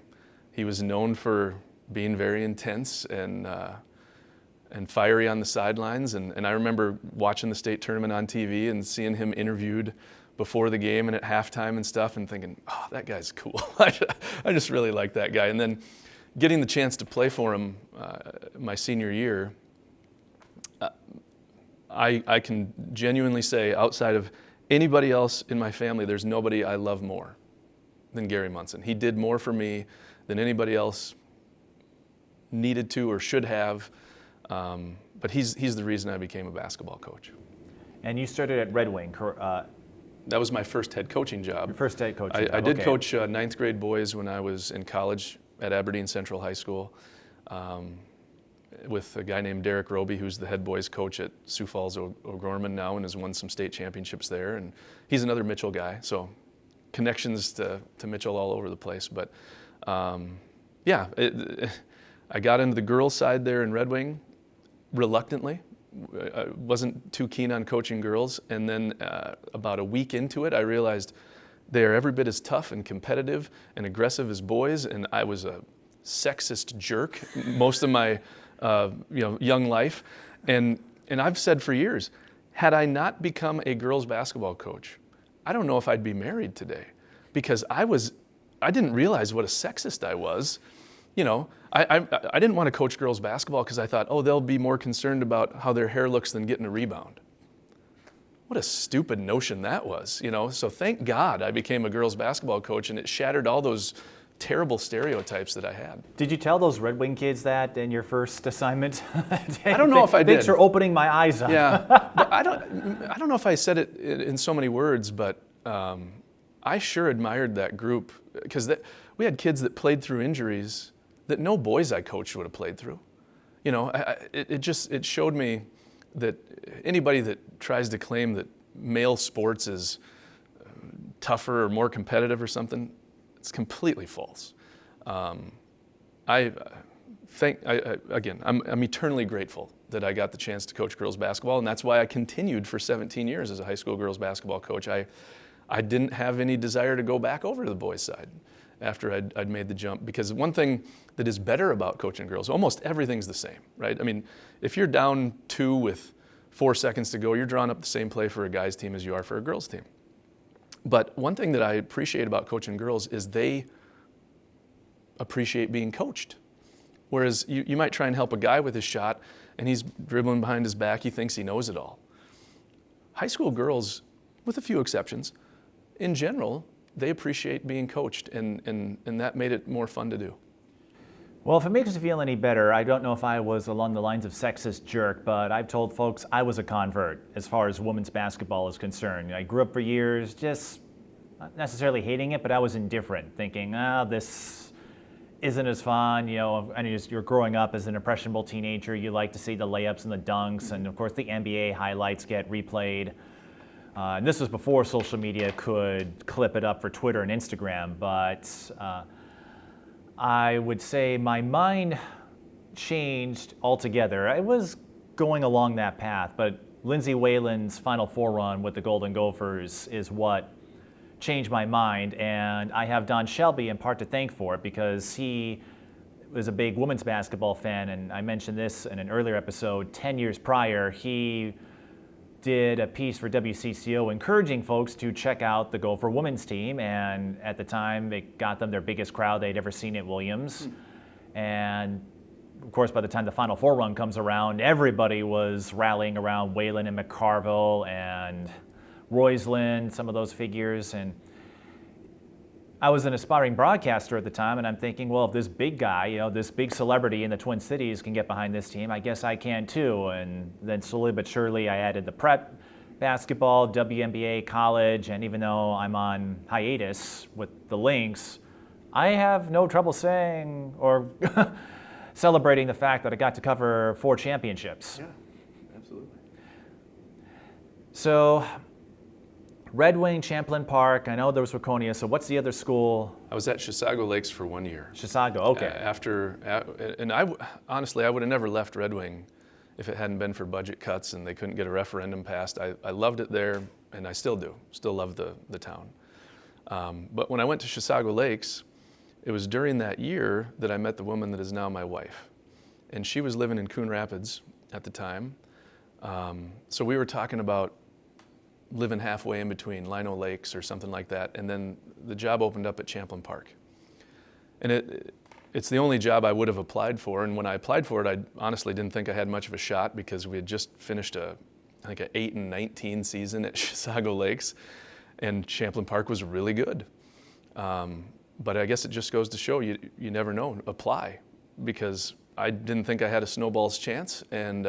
He was known for being very intense and fiery on the sidelines. And I remember watching the state tournament on TV and seeing him interviewed before the game and at halftime and stuff and thinking, oh, that guy's cool. I just really like that guy. And then getting the chance to play for him my senior year, I can genuinely say, outside of anybody else in my family, there's nobody I love more than Gary Munson. He did more for me than anybody else needed to or should have, but he's the reason I became a basketball coach. And you started at Red Wing. That was my first head coaching job. Your first head coaching job. I did okay. coach ninth grade boys when I was in college at Aberdeen Central High School with a guy named Derek Roby, who's the head boys coach at Sioux Falls O'Gorman now and has won some state championships there. And he's another Mitchell guy, so connections to Mitchell all over the place. But I got into the girls' side there in Red Wing reluctantly. I wasn't too keen on coaching girls, and then about a week into it, I realized they are every bit as tough and competitive and aggressive as boys, and I was a sexist jerk most of my young life. And I've said for years, had I not become a girls basketball coach, I don't know if I'd be married today, because I didn't realize what a sexist I was. You know, I didn't want to coach girls basketball because I thought, oh, they'll be more concerned about how their hair looks than getting a rebound. What a stupid notion that was, you know. So thank God I became a girls basketball coach, and it shattered all those terrible stereotypes that I had. Did you tell those Red Wing kids that in your first assignment? I don't know if I did. Thanks for opening my eyes up. Yeah, but I don't know if I said it in so many words, but I sure admired that group, because we had kids that played through injuries that no boys I coached would have played through. You know, it showed me that anybody that tries to claim that male sports is tougher or more competitive or something, it's completely false. I'm eternally grateful that I got the chance to coach girls basketball, and that's why I continued for 17 years as a high school girls basketball coach. I didn't have any desire to go back over to the boys' side. after I'd made the jump, because one thing that is better about coaching girls, almost everything's the same, right? I mean, if you're down 2 with 4 seconds to go, you're drawing up the same play for a guy's team as you are for a girl's team. But one thing that I appreciate about coaching girls is they appreciate being coached. Whereas you might try and help a guy with his shot, and he's dribbling behind his back, he thinks he knows it all. High school girls, with a few exceptions, in general, they appreciate being coached, and that made it more fun to do. Well, if it makes you feel any better, I don't know if I was along the lines of sexist jerk, but I've told folks I was a convert as far as women's basketball is concerned. I grew up for years just not necessarily hating it, but I was indifferent, thinking, this isn't as fun. And you're growing up as an impressionable teenager, you like to see the layups and the dunks, and of course the NBA highlights get replayed. And this was before social media could clip it up for Twitter and Instagram, but I would say my mind changed altogether. I was going along that path, but Lindsay Whalen's Final Four run with the Golden Gophers is what changed my mind, and I have Don Shelby in part to thank for it, because he was a big women's basketball fan, and I mentioned this in an earlier episode. 10 years prior, he did a piece for WCCO encouraging folks to check out the Gopher women's team, and at the time it got them their biggest crowd they'd ever seen at Williams. And of course, by the time the Final Four run comes around, everybody was rallying around Whalen and McCarville and Roisland, some of those figures. And I was an aspiring broadcaster at the time, and I'm thinking, well, if this big guy, this big celebrity in the Twin Cities can get behind this team, I guess I can too. And then slowly but surely I added the prep basketball, WNBA, college, and even though I'm on hiatus with the Lynx, I have no trouble saying or celebrating the fact that I got to cover 4 championships. Yeah, absolutely. So, Red Wing, Champlain Park, I know there was Waconia, so what's the other school? I was at Chisago Lakes for 1 year. Chisago, okay. Honestly, I would have never left Red Wing if it hadn't been for budget cuts and they couldn't get a referendum passed. I loved it there, and I still do. Still love the town. But when I went to Chisago Lakes, it was during that year that I met the woman that is now my wife. And she was living in Coon Rapids at the time. So we were talking about living halfway in between Lino Lakes or something like that, and then the job opened up at Champlain Park. And it's the only job I would have applied for, and when I applied for it, I honestly didn't think I had much of a shot, because we had just finished I think an 8-19 season at Chisago Lakes, and Champlain Park was really good. But I guess it just goes to show you never know. Apply, because I didn't think I had a snowball's chance, and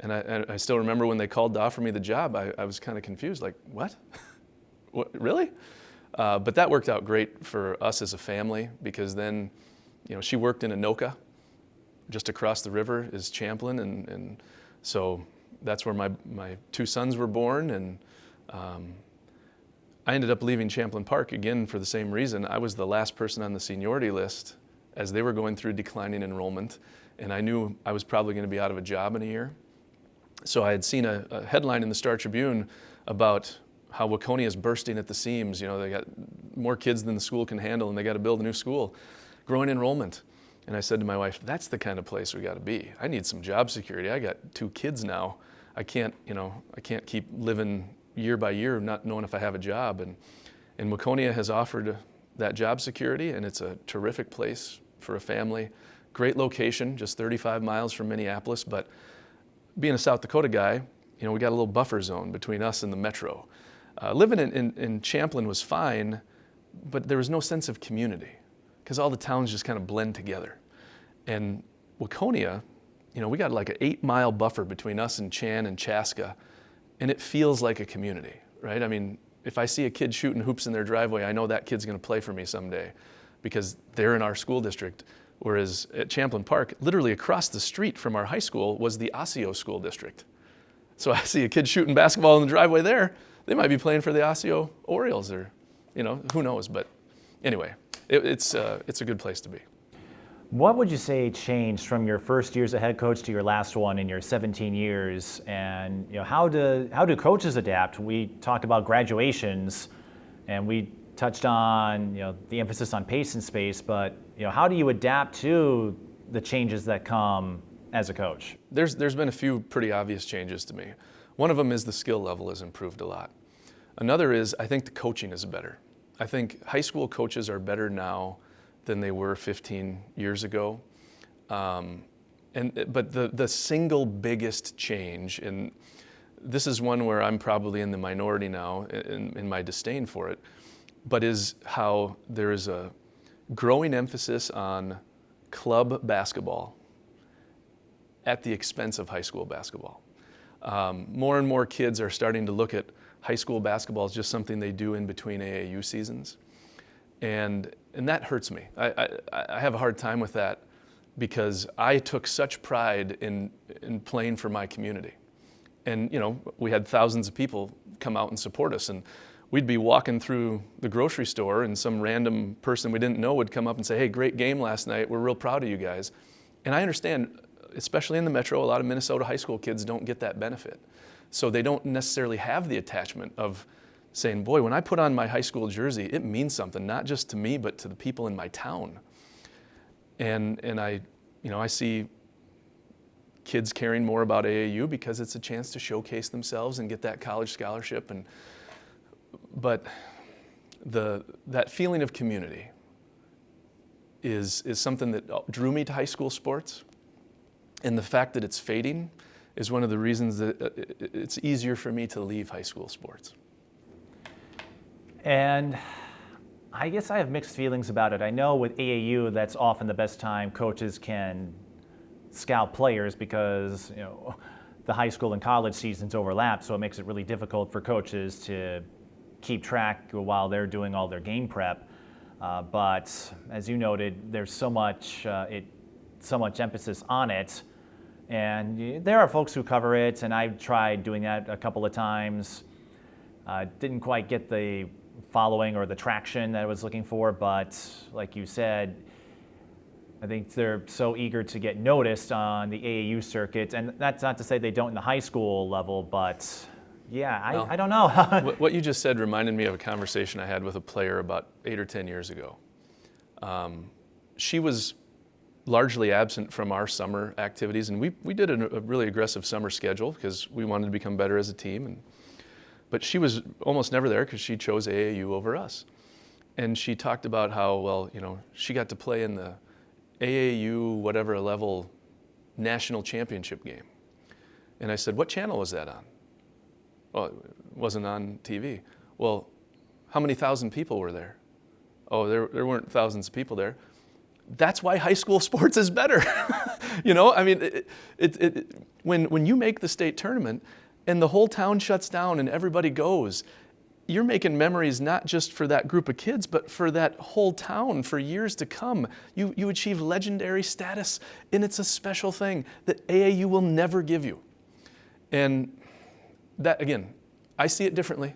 I still remember when they called to offer me the job, I was kind of confused, like, what? What, really? But that worked out great for us as a family, because then, she worked in Anoka, just across the river is Champlain, and so that's where my 2 sons were born, and I ended up leaving Champlain Park again for the same reason. I was the last person on the seniority list as they were going through declining enrollment, and I knew I was probably going to be out of a job in a year. So I had seen a headline in the Star Tribune about how Waconia is bursting at the seams. They got more kids than the school can handle, and they got to build a new school. Growing enrollment. And I said to my wife, that's the kind of place we got to be. I need some job security. I got 2 kids now. I can't keep living year by year not knowing if I have a job. And Waconia has offered that job security, and it's a terrific place for a family. Great location, just 35 miles from Minneapolis, but being a South Dakota guy, we got a little buffer zone between us and the metro. Living in Champlain was fine, but there was no sense of community, because all the towns just kind of blend together. And Waconia, we got like an 8-mile buffer between us and Chan and Chaska, and it feels like a community, right? I mean, if I see a kid shooting hoops in their driveway, I know that kid's going to play for me someday, because they're in our school district. Whereas at Champlain Park, literally across the street from our high school was the Osseo School District. So I see a kid shooting basketball in the driveway there, they might be playing for the Osseo Orioles, or, who knows. But anyway, it's a good place to be. What would you say changed from your first year as a head coach to your last one in your 17 years? And how do coaches adapt? We talk about graduations, and we touched on, the emphasis on pace and space, but, how do you adapt to the changes that come as a coach? There's been a few pretty obvious changes to me. One of them is the skill level has improved a lot. Another is I think the coaching is better. I think high school coaches are better now than they were 15 years ago. But the single biggest change, and this is one where I'm probably in the minority now in my disdain for it, but is how there is a growing emphasis on club basketball at the expense of high school basketball. More and more kids are starting to look at high school basketball as just something they do in between AAU seasons. And that hurts me. I have a hard time with that because I took such pride in playing for my community. And we had thousands of people come out and support us, and we'd be walking through the grocery store and some random person we didn't know would come up and say, "Hey, great game last night. We're real proud of you guys." And I understand, especially in the metro, a lot of Minnesota high school kids don't get that benefit. So they don't necessarily have the attachment of saying, "Boy, when I put on my high school jersey, it means something, not just to me, but to the people in my town." And I see kids caring more about AAU because it's a chance to showcase themselves and get that college scholarship. But that feeling of community is something that drew me to high school sports. And the fact that it's fading is one of the reasons that it's easier for me to leave high school sports. And I guess I have mixed feelings about it. I know with AAU, that's often the best time coaches can scout players because the high school and college seasons overlap, so it makes it really difficult for coaches to keep track while they're doing all their game prep. But as you noted, there's so much emphasis on it, and there are folks who cover it, and I've tried doing that a couple of times. Didn't quite get the following or the traction that I was looking for, but like you said, I think they're so eager to get noticed on the AAU circuit, and that's not to say they don't in the high school level, but yeah, I don't know. What you just said reminded me of a conversation I had with a player about 8 or 10 years ago. She was largely absent from our summer activities, and we did a really aggressive summer schedule because we wanted to become better as a team. But she was almost never there because she chose AAU over us. And she talked about how, she got to play in the AAU whatever level national championship game. And I said, "What channel was that on?" "Oh, it wasn't on TV." "Well, how many thousand people were there?" "Oh, there weren't thousands of people there." That's why high school sports is better. When you make the state tournament and the whole town shuts down and everybody goes, you're making memories not just for that group of kids, but for that whole town for years to come. You achieve legendary status, and it's a special thing that AAU will never give you. And that, again, I see it differently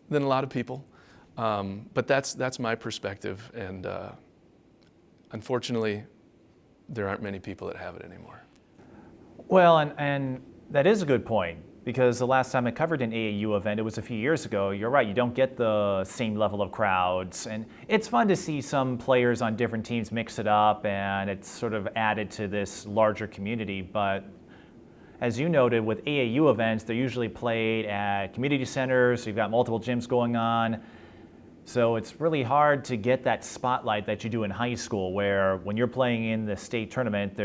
than a lot of people, but that's my perspective, and unfortunately, there aren't many people that have it anymore. Well, and that is a good point, because the last time I covered an AAU event, it was a few years ago. You're right, you don't get the same level of crowds, and it's fun to see some players on different teams mix it up, and it's sort of added to this larger community. But as you noted, with AAU events, they're usually played at community centers, so you've got multiple gyms going on. So it's really hard to get that spotlight that you do in high school, where when you're playing in the state tournament,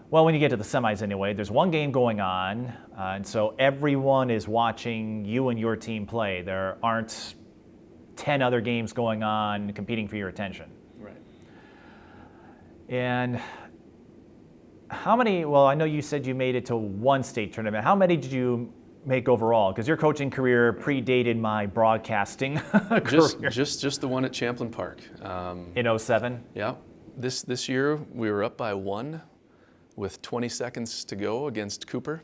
when you get to the semis anyway, there's one game going on, and so everyone is watching you and your team play. There aren't 10 other games going on competing for your attention. Right. And how many, I know you said you made it to one state tournament. How many did you make overall? Because your coaching career predated my broadcasting career. Just the one at Champlain Park. In 2007? Yeah. This year we were up by 1 with 20 seconds to go against Cooper.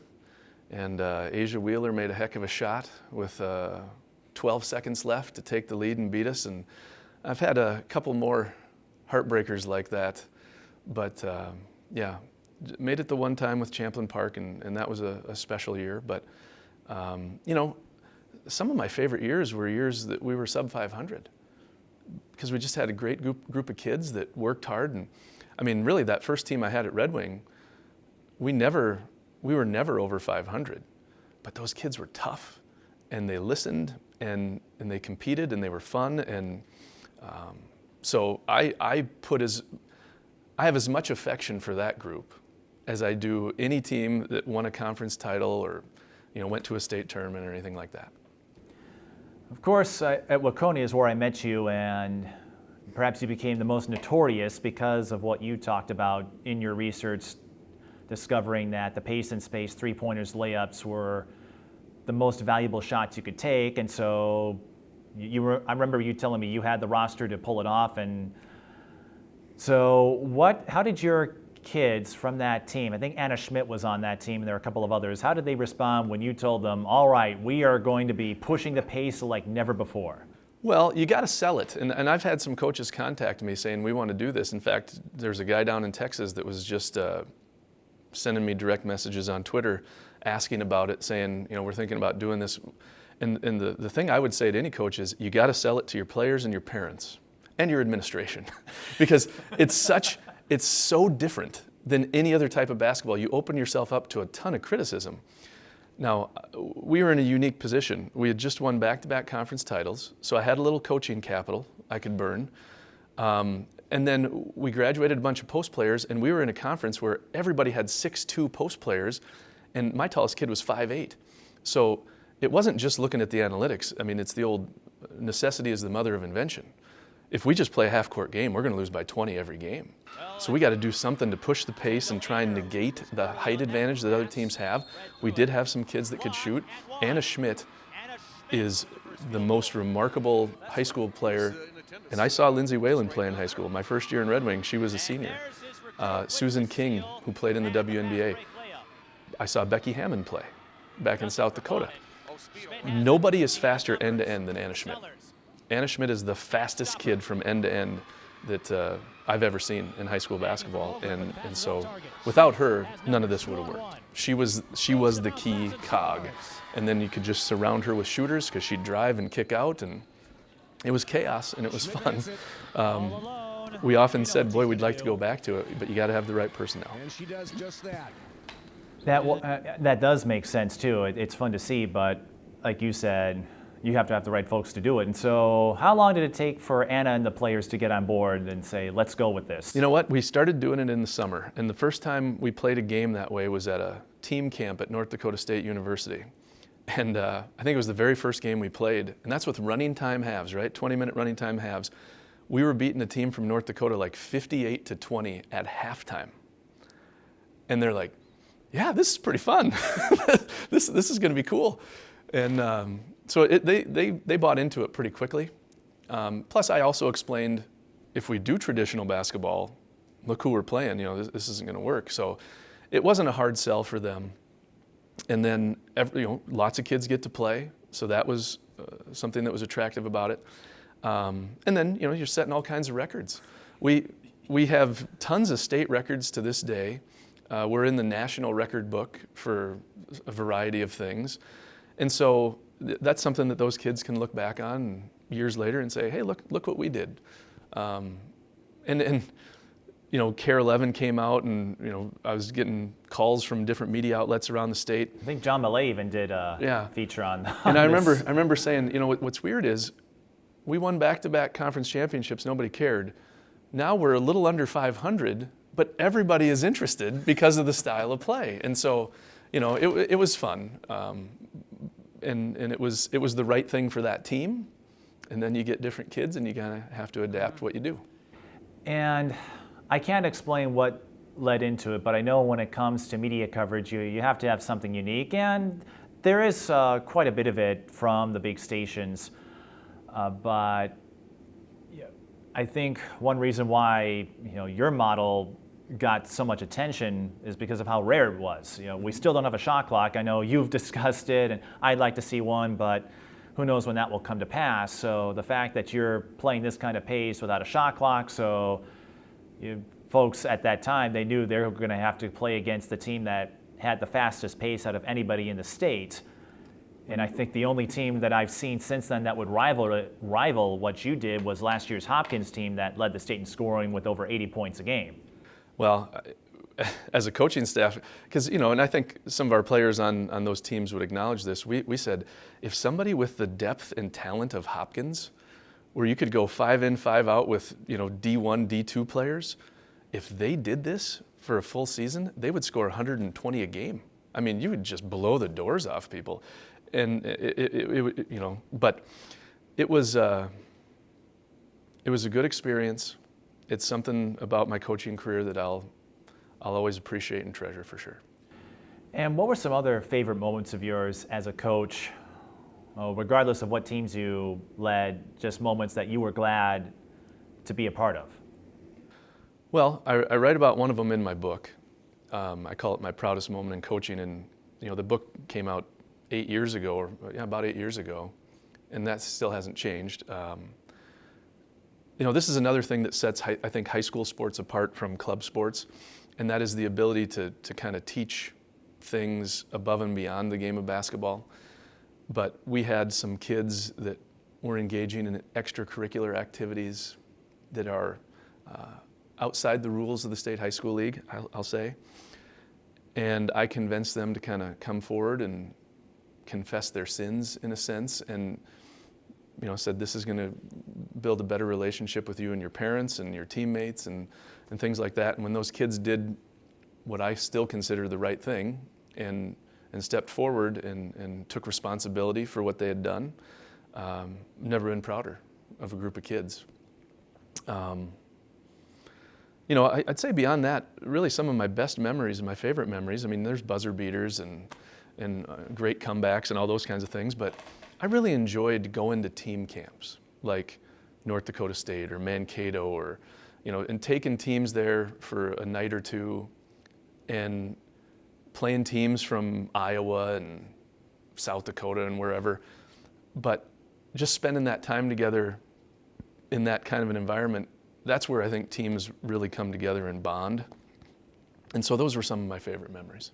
And Asia Wheeler made a heck of a shot with 12 seconds left to take the lead and beat us. And I've had a couple more heartbreakers like that. But yeah, made it the one time with Champlain Park, and that was a special year. But some of my favorite years were years that we were sub 500 because we just had a great group of kids that worked hard. And I mean, really, that first team I had at Red Wing, we were never over 500, but those kids were tough, and they listened, and they competed, and they were fun. And so I have as much affection for that group as I do any team that won a conference title or went to a state tournament or anything like that. Of course, at Waconia is where I met you, and perhaps you became the most notorious because of what you talked about in your research, discovering that the pace and space three-pointers layups were the most valuable shots you could take. And so I remember you telling me you had the roster to pull it off. And so how did your kids from that team, I think Anna Schmidt was on that team and there were a couple of others, how did they respond when you told them, all right, we are going to be pushing the pace like never before? Well, you got to sell it. And I've had some coaches contact me saying, we want to do this. In fact, there's a guy down in Texas that was just sending me direct messages on Twitter asking about it, saying, we're thinking about doing this. And the thing I would say to any coach is, you got to sell it to your players and your parents and your administration because it's so different than any other type of basketball. You open yourself up to a ton of criticism. Now, we were in a unique position. We had just won back-to-back conference titles, so I had a little coaching capital I could burn. And then we graduated a bunch of post players, and we were in a conference where everybody had 6'2" post players, and my tallest kid was 5'8". So it wasn't just looking at the analytics. I mean, it's the old necessity is the mother of invention. If we just play a half-court game, we're going to lose by 20 every game. So we got to do something to push the pace and try and negate the height advantage that other teams have. We did have some kids that could shoot. Anna Schmidt is the most remarkable high school player. And I saw Lindsay Whalen play in high school. My first year in Red Wing, she was a senior. Susan King, who played in the WNBA. I saw Becky Hammond play back in South Dakota. Nobody is faster end-to-end than Anna Schmidt. Anna Schmidt is the fastest kid from end to end that I've ever seen in high school basketball, and so without her, none of this would have worked. She was the key cog, and then you could just surround her with shooters because she'd drive and kick out, and it was chaos and it was fun. We often said, boy, we'd like to go back to it, but you got to have the right personnel. And she does just that. That does make sense too. It's fun to see, but like you said, you have to have the right folks to do it. And so how long did it take for Anna and the players to get on board and say, let's go with this? You know what? We started doing it in the summer. And the first time we played a game that way was at a team camp at North Dakota State University. And I think it was the very first game we played. And that's with running time halves, right? 20-minute running time halves. We were beating a team from North Dakota like 58-20 at halftime. And they're like, yeah, this is pretty fun. This is going to be cool. And so they bought into it pretty quickly. Plus, I also explained, if we do traditional basketball, look who we're playing. This isn't going to work. So it wasn't a hard sell for them. And then lots of kids get to play, so that was something that was attractive about it. And then you're setting all kinds of records. We have tons of state records to this day. We're in the national record book for a variety of things. And so that's something that those kids can look back on years later and say, hey, look what we did. And Care 11 came out, and I was getting calls from different media outlets around the state. I think John Millay even did a feature on and I remember saying, what's weird is we won back-to-back conference championships, nobody cared. Now we're a little under 500, but everybody is interested because of the style of play. And so, it was fun. And it was the right thing for that team. And then you get different kids, and you kind of have to adapt what you do. And I can't explain what led into it, but I know when it comes to media coverage, you have to have something unique, and there is quite a bit of it from the big stations. But I think one reason why your model got so much attention is because of how rare it was. We still don't have a shot clock. I know you've discussed it, and I'd like to see one, but who knows when that will come to pass. So the fact that you're playing this kind of pace without a shot clock, so folks at that time, they knew they were going to have to play against the team that had the fastest pace out of anybody in the state. And I think the only team that I've seen since then that would rival what you did was last year's Hopkins team that led the state in scoring with over 80 points a game. Well, as a coaching staff, because, and I think some of our players on those teams would acknowledge this, we said, if somebody with the depth and talent of Hopkins, where you could go 5 in, 5 out with, D1, D2 players, if they did this for a full season, they would score 120 a game. I mean, you would just blow the doors off people. And but it was a good experience. It's something about my coaching career that I'll always appreciate and treasure for sure. And what were some other favorite moments of yours as a coach, regardless of what teams you led, just moments that you were glad to be a part of? Well, I write about one of them in my book. I call it my proudest moment in coaching, and the book came out 8 years ago, about 8 years ago, and that still hasn't changed. This is another thing that sets, I think, high school sports apart from club sports, and that is the ability to kind of teach things above and beyond the game of basketball. But we had some kids that were engaging in extracurricular activities that are outside the rules of the State High School League, I'll say. And I convinced them to kind of come forward and confess their sins in a sense, and said this is going to build a better relationship with you and your parents and your teammates and things like that. And when those kids did what I still consider the right thing and stepped forward and took responsibility for what they had done, never been prouder of a group of kids. I'd say beyond that, really some of my best memories and my favorite memories, there's buzzer beaters and great comebacks and all those kinds of things, but I really enjoyed going to team camps like North Dakota State or Mankato or, and taking teams there for a night or two and playing teams from Iowa and South Dakota and wherever, but just spending that time together in that kind of an environment, that's where I think teams really come together and bond. And so those were some of my favorite memories.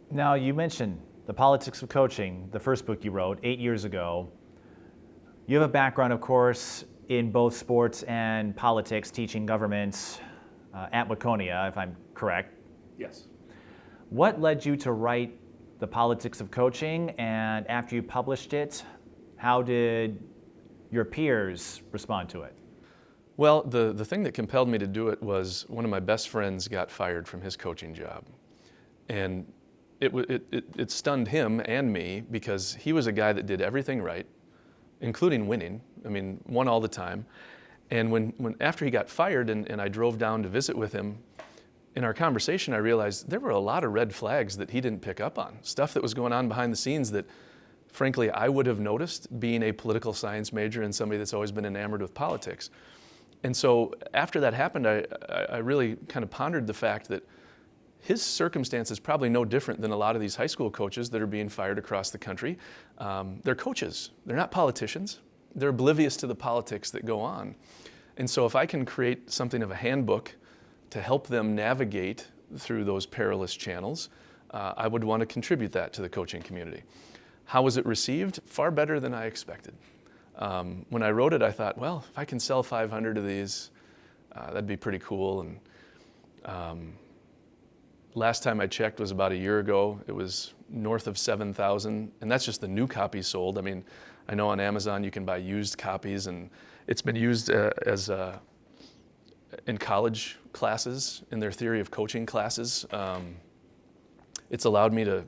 Now, you mentioned The Politics of Coaching, the first book you wrote 8 years ago. You have a background, of course, in both sports and politics, teaching government at Waconia, if I'm correct. Yes. What led you to write The Politics of Coaching, and after you published it, how did your peers respond to it? Well, the thing that compelled me to do it was one of my best friends got fired from his coaching job. And it stunned him and me because he was a guy that did everything right, including winning. Won all the time. And when after he got fired and I drove down to visit with him, in our conversation I realized there were a lot of red flags that he didn't pick up on, stuff that was going on behind the scenes that frankly I would have noticed being a political science major and somebody that's always been enamored with politics. And so after that happened, I really kind of pondered the fact that his circumstance is probably no different than a lot of these high school coaches that are being fired across the country. They're coaches. They're not politicians. They're oblivious to the politics that go on. And so if I can create something of a handbook to help them navigate through those perilous channels, I would want to contribute that to the coaching community. How was it received? Far better than I expected. When I wrote it, I thought, well, if I can sell 500 of these, that'd be pretty cool. And last time I checked was about a year ago. It was north of 7,000, and that's just the new copies sold. I know on Amazon you can buy used copies, and it's been used in college classes, in their theory of coaching classes. It's allowed me to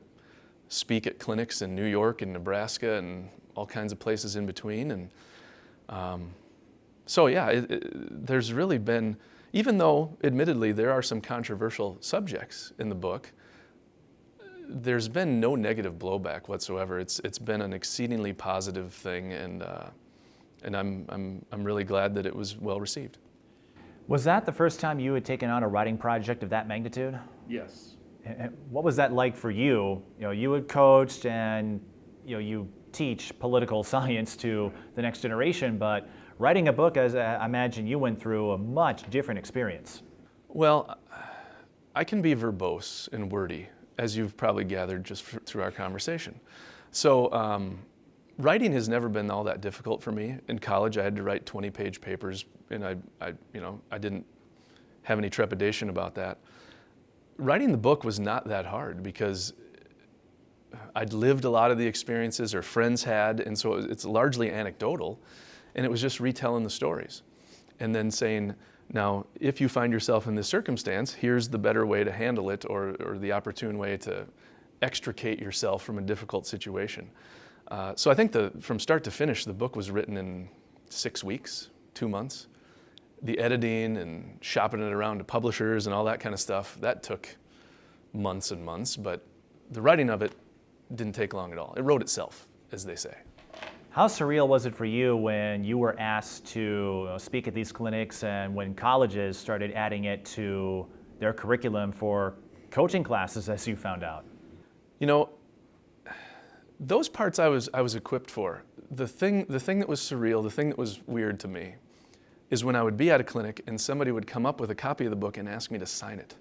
speak at clinics in New York and Nebraska and all kinds of places in between. And there's really been, even though admittedly there are some controversial subjects in the book, there's been no negative blowback whatsoever. It's been an exceedingly positive thing, and I'm really glad that it was well received. Was that the first time you had taken on a writing project of that magnitude? Yes. And what was that like for you? You had coached and you teach political science to the next generation, but writing a book, as I imagine you went through a much different experience. Well, I can be verbose and wordy, as you've probably gathered just through our conversation. So writing has never been all that difficult for me. In college, I had to write 20-page papers, and I didn't have any trepidation about that. Writing the book was not that hard because I'd lived a lot of the experiences, or friends had, and so it's largely anecdotal, and it was just retelling the stories. And then saying, now, if you find yourself in this circumstance, here's the better way to handle it, or the opportune way to extricate yourself from a difficult situation. So I think from start to finish, the book was written in 6 weeks, 2 months. The editing and shopping it around to publishers and all that kind of stuff, that took months and months, but the writing of it didn't take long at all. It wrote itself, as they say. How surreal was it for you when you were asked to speak at these clinics and when colleges started adding it to their curriculum for coaching classes, as you found out? You know, those parts I was equipped for. The thing that was surreal, the thing that was weird to me, is when I would be at a clinic and somebody would come up with a copy of the book and ask me to sign it.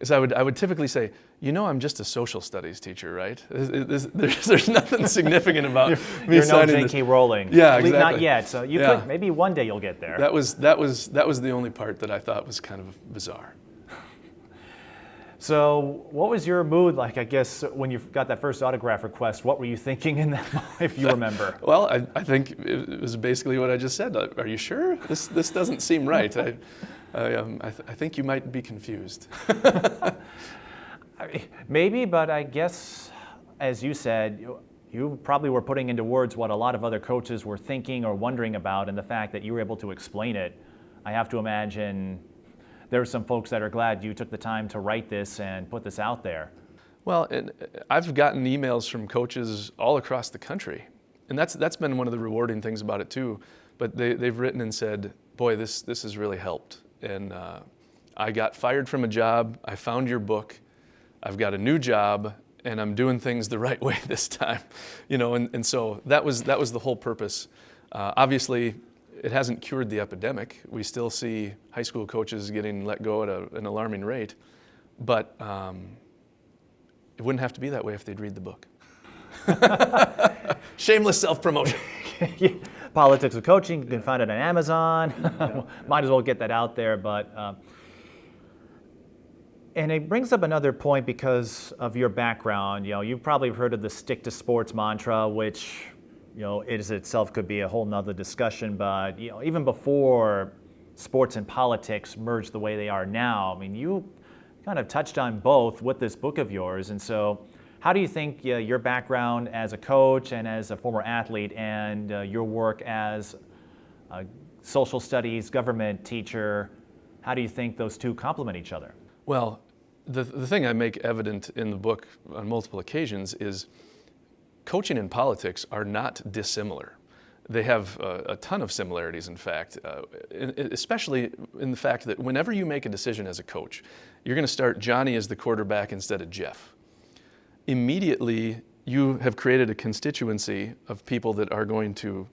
Is I would typically say, you know, I'm just a social studies teacher, right? There's nothing significant about me You're signing no this. J.K. Rowling. Yeah, At least exactly. not yet. So you Yeah. could, maybe one day you'll get there. That was the only part that I thought was kind of bizarre. So what was your mood like, I guess, when you got that first autograph request? What were you thinking in that moment, if you remember? Well, I think it was basically what I just said. Are you sure? This doesn't seem right. I think you might be confused. Maybe, but I guess, as you said, you probably were putting into words what a lot of other coaches were thinking or wondering about, and the fact that you were able to explain it, I have to imagine there are some folks that are glad you took the time to write this and put this out there. Well, and I've gotten emails from coaches all across the country, and that's been one of the rewarding things about it too. But they've written and said, boy, this has really helped. And I got fired from a job, I found your book, I've got a new job, and I'm doing things the right way this time. And so that was the whole purpose. Obviously, it hasn't cured the epidemic. We still see high school coaches getting let go at an alarming rate, but it wouldn't have to be that way if they'd read the book. Shameless self-promotion. Politics of Coaching, you can find it on Amazon. Might as well get that out there. But and it brings up another point because of your background. You've probably heard of the stick to sports mantra, which it is itself could be a whole nother discussion. But even before sports and politics merged the way they are now, I mean, you kind of touched on both with this book of yours. And so how do you think your background as a coach and as a former athlete and your work as a social studies government teacher, how do you think those two complement each other? Well, the thing I make evident in the book on multiple occasions is coaching and politics are not dissimilar. They have a ton of similarities, in fact, especially in the fact that whenever you make a decision as a coach, you're going to start Johnny as the quarterback instead of Jeff. Immediately, you have created a constituency of people that are going to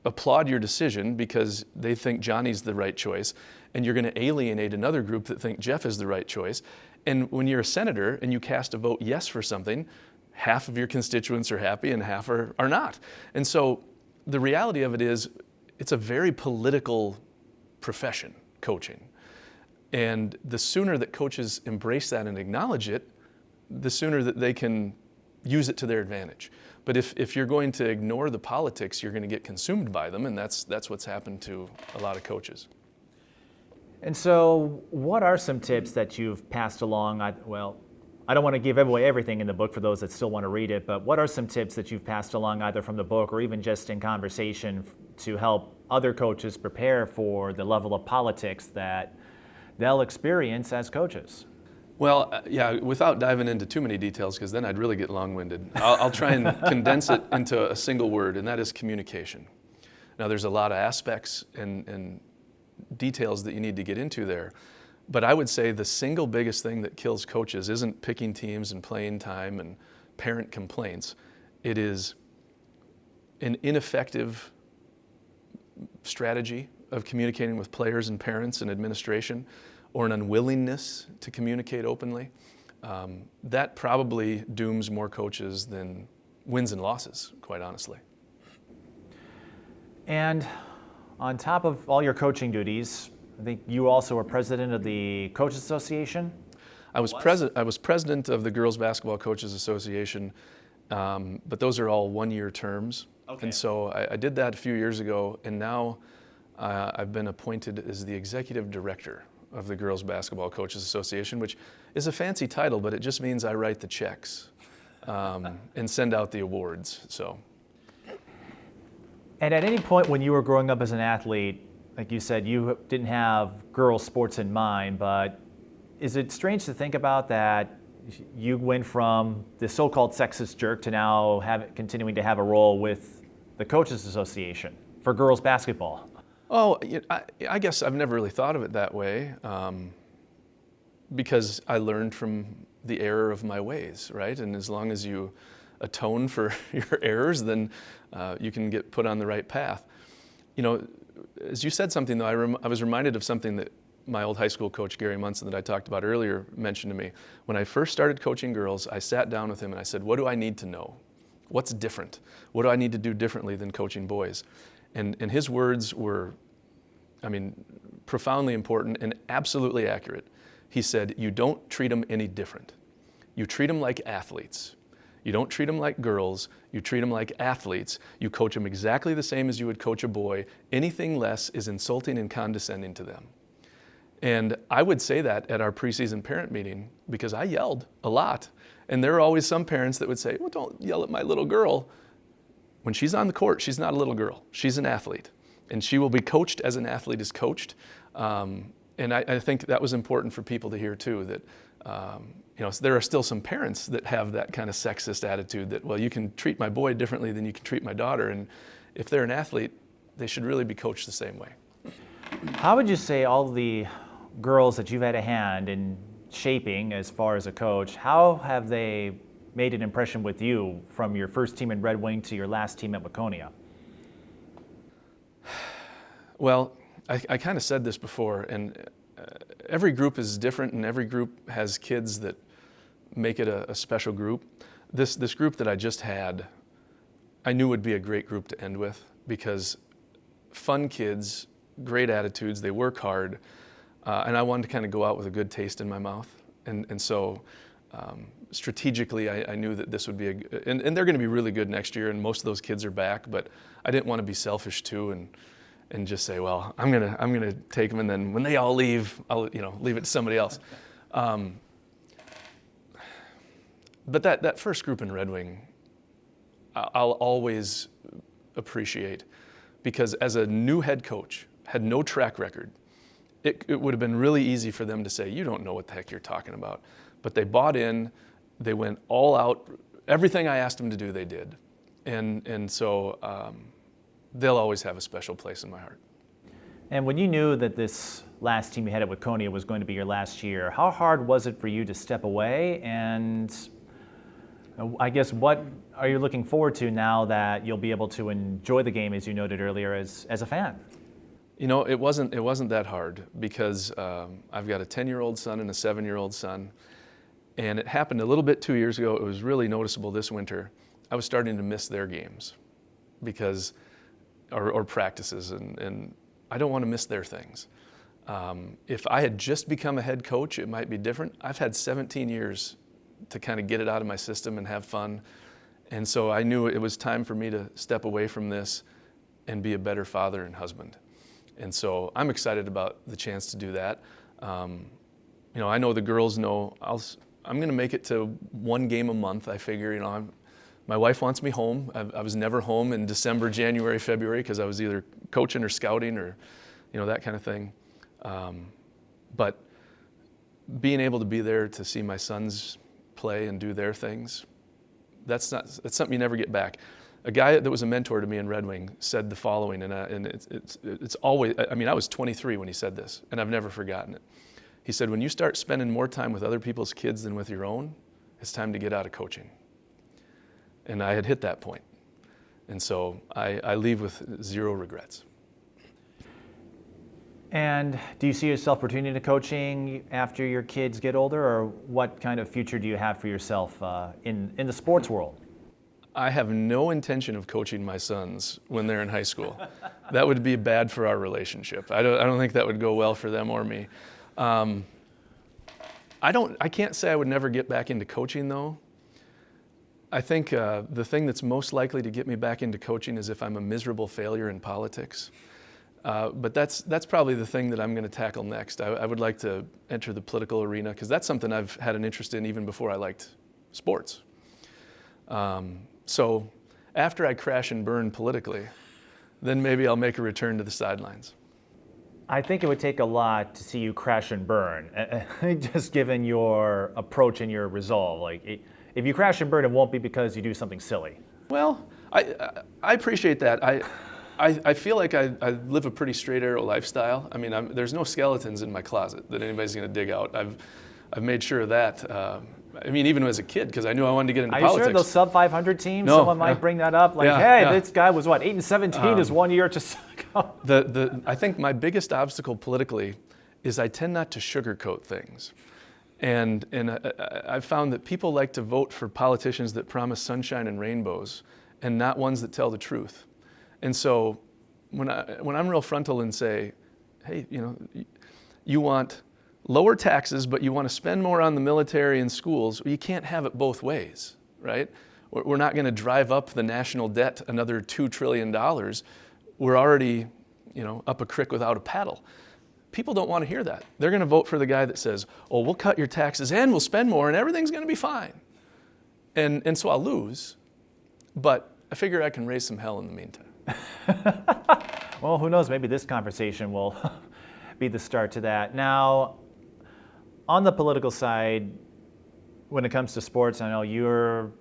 applaud your decision because they think Johnny's the right choice, and you're going to alienate another group that think Jeff is the right choice. And when you're a senator and you cast a vote yes for something, half of your constituents are happy and half are not. And so the reality of it is it's a very political profession, coaching. And the sooner that coaches embrace that and acknowledge it, the sooner that they can use it to their advantage. But if you're going to ignore the politics, you're going to get consumed by them, and that's what's happened to a lot of coaches. And so what are some tips that you've passed along? I don't want to give away everything in the book for those that still want to read it, but what are some tips that you've passed along either from the book or even just in conversation to help other coaches prepare for the level of politics that they'll experience as coaches? Well, yeah, without diving into too many details, because then I'd really get long-winded, I'll try and condense it into a single word, and that is communication. Now, there's a lot of aspects and details that you need to get into there, but I would say the single biggest thing that kills coaches isn't picking teams and playing time and parent complaints. It is an ineffective strategy of communicating with players and parents and administration, or an unwillingness to communicate openly, that probably dooms more coaches than wins and losses, quite honestly. And on top of all your coaching duties, I think you also were president of the Coaches Association? I was president of the Girls Basketball Coaches Association, but those are all one-year terms. Okay. And so I did that a few years ago, and now I've been appointed as the executive director of the Girls Basketball Coaches Association, which is a fancy title, but it just means I write the checks and send out the awards. So. And at any point when you were growing up as an athlete, like you said, you didn't have girls' sports in mind, but is it strange to think about that you went from the so-called sexist jerk to now continuing to have a role with the Coaches Association for girls basketball? Oh, I guess I've never really thought of it that way, because I learned from the error of my ways, right? And as long as you atone for your errors, then you can get put on the right path. You know, as you said something though, I was reminded of something that my old high school coach, Gary Munson, that I talked about earlier, mentioned to me. When I first started coaching girls, I sat down with him and I said, what do I need to know? What's different? What do I need to do differently than coaching boys? And his words were, I mean, profoundly important and absolutely accurate. He said, you don't treat them any different. You treat them like athletes. You don't treat them like girls, you treat them like athletes. You coach them exactly the same as you would coach a boy. Anything less is insulting and condescending to them. And I would say that at our preseason parent meeting because I yelled a lot. And there are always some parents that would say, well, don't yell at my little girl. When she's on the court, she's not a little girl. She's an athlete. And she will be coached as an athlete is coached. And I think that was important for people to hear too, that you know, there are still some parents that have that kind of sexist attitude that, well, you can treat my boy differently than you can treat my daughter. And if they're an athlete, they should really be coached the same way. How would you say all the girls that you've had a hand in shaping as far as a coach, how have they made an impression with you from your first team in Red Wing to your last team at Waconia? Well, I kind of said this before, and every group is different, and every group has kids that make it a special group. This group that I just had, I knew would be a great group to end with because fun kids, great attitudes, they work hard, and I wanted to kind of go out with a good taste in my mouth. And so strategically, I knew that this would be and they're going to be really good next year, and most of those kids are back, but I didn't want to be selfish too and just say, well, I'm gonna take them, and then when they all leave, I'll leave it to somebody else. But that first group in Red Wing, I'll always appreciate, because as a new head coach, had no track record, it would have been really easy for them to say, you don't know what the heck you're talking about. But they bought in, they went all out, everything I asked them to do, they did. And so they'll always have a special place in my heart. And when you knew that this last team you had at Waconia was going to be your last year, how hard was it for you to step away? And I guess what are you looking forward to now that you'll be able to enjoy the game, as you noted earlier, as a fan? You know, it wasn't that hard because I've got a 10-year-old son and a 7-year-old son. And it happened a little bit 2 years ago. It was really noticeable this winter. I was starting to miss their games because, or practices, and I don't want to miss their things. If I had just become a head coach, it might be different. I've had 17 years to kind of get it out of my system and have fun. And so I knew it was time for me to step away from this and be a better father and husband. And so I'm excited about the chance to do that. You know, I know the girls know I'm going to make it to one game a month. I figure, my wife wants me home. I was never home in December, January, February because I was either coaching or scouting or, that kind of thing. But being able to be there to see my sons play and do their things, that's something you never get back. A guy that was a mentor to me in Red Wing said the following, and it's always, I was 23 when he said this, and I've never forgotten it. He said, when you start spending more time with other people's kids than with your own, it's time to get out of coaching. And I had hit that point. And so I leave with zero regrets. And do you see yourself returning to coaching after your kids get older, or what kind of future do you have for yourself in the sports world? I have no intention of coaching my sons when they're in high school. That would be bad for our relationship. I don't think that would go well for them or me. I can't say I would never get back into coaching though. I think the thing that's most likely to get me back into coaching is if I'm a miserable failure in politics. But that's probably the thing that I'm going to tackle next. I would like to enter the political arena because that's something I've had an interest in even before I liked sports. So after I crash and burn politically, then maybe I'll make a return to the sidelines. I think it would take a lot to see you crash and burn, just given your approach and your resolve. Like, if you crash and burn, it won't be because you do something silly. Well, I appreciate that. I feel like I live a pretty straight arrow lifestyle. I mean, there's no skeletons in my closet that anybody's going to dig out. I've made sure of that. I mean, even as a kid, because I knew I wanted to get into politics. Are you sure those sub 500 teams? No, Someone might bring that up. Like, this guy was what, 8-17 is 1 year to go. I think my biggest obstacle politically is I tend not to sugarcoat things. And I've found that people like to vote for politicians that promise sunshine and rainbows and not ones that tell the truth. And so when I'm real frontal and say, hey, you want lower taxes, but you want to spend more on the military and schools, you can't have it both ways, right? We're not going to drive up the national debt another $2 trillion. We're already, up a creek without a paddle. People don't want to hear that. They're going to vote for the guy that says, oh, we'll cut your taxes and we'll spend more and everything's going to be fine. And so I'll lose, but I figure I can raise some hell in the meantime. Well, who knows? Maybe this conversation will be the start to that. Now, on the political side, when it comes to sports, I know you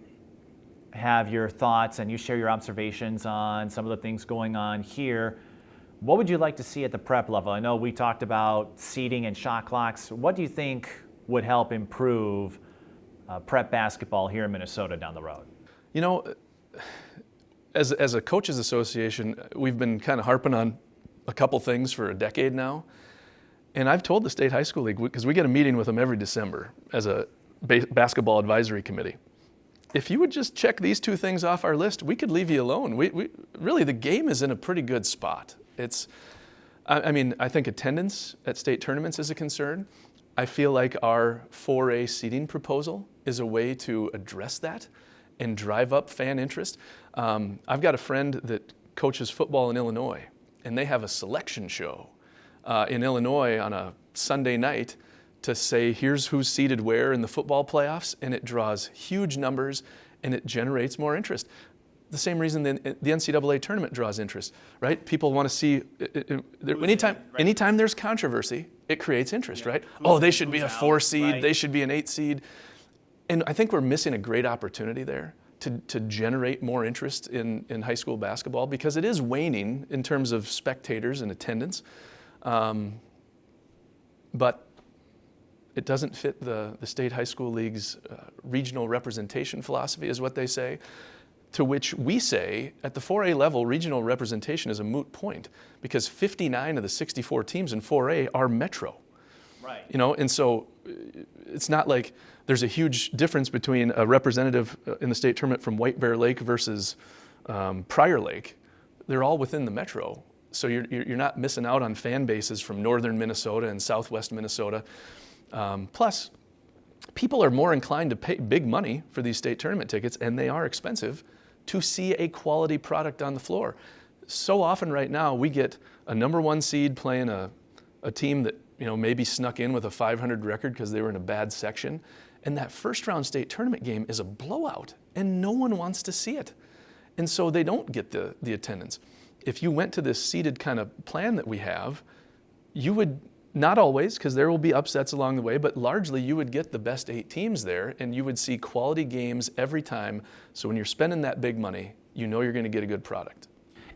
have your thoughts and you share your observations on some of the things going on here. What would you like to see at the prep level? I know we talked about seeding and shot clocks. What do you think would help improve prep basketball here in Minnesota down the road? As a coaches association, we've been kind of harping on a couple things for a decade now. And I've told the State High School League, because we get a meeting with them every December as a basketball advisory committee. If you would just check these two things off our list, we could leave you alone. We really, the game is in a pretty good spot. I think attendance at state tournaments is a concern. I feel like our 4A seating proposal is a way to address that and drive up fan interest. I've got a friend that coaches football in Illinois, and they have a selection show in Illinois on a Sunday night to say, here's who's seated where in the football playoffs, and it draws huge numbers and it generates more interest. The same reason the NCAA tournament draws interest, right? People want to see, anytime there's controversy, it creates interest, right? They should be a 4 seed, right. They should be an 8 seed. And I think we're missing a great opportunity there to generate more interest in high school basketball because it is waning in terms of spectators and attendance. But it doesn't fit the State High School League's regional representation philosophy, is what they say, to which we say at the 4A level, regional representation is a moot point because 59 of the 64 teams in 4A are metro. Right. And so it's not like there's a huge difference between a representative in the state tournament from White Bear Lake versus Prior Lake. They're all within the metro. So you're not missing out on fan bases from northern Minnesota and southwest Minnesota. Plus, people are more inclined to pay big money for these state tournament tickets, and they are expensive, to see a quality product on the floor. So often right now, we get a number 1 seed playing a team that maybe snuck in with a 500 record because they were in a bad section, and that first round state tournament game is a blowout, and no one wants to see it. And so they don't get the attendance. If you went to this seeded kind of plan that we have, you would, not always, because there will be upsets along the way, but largely you would get the best 8 teams there, and you would see quality games every time. So when you're spending that big money, you're going to get a good product.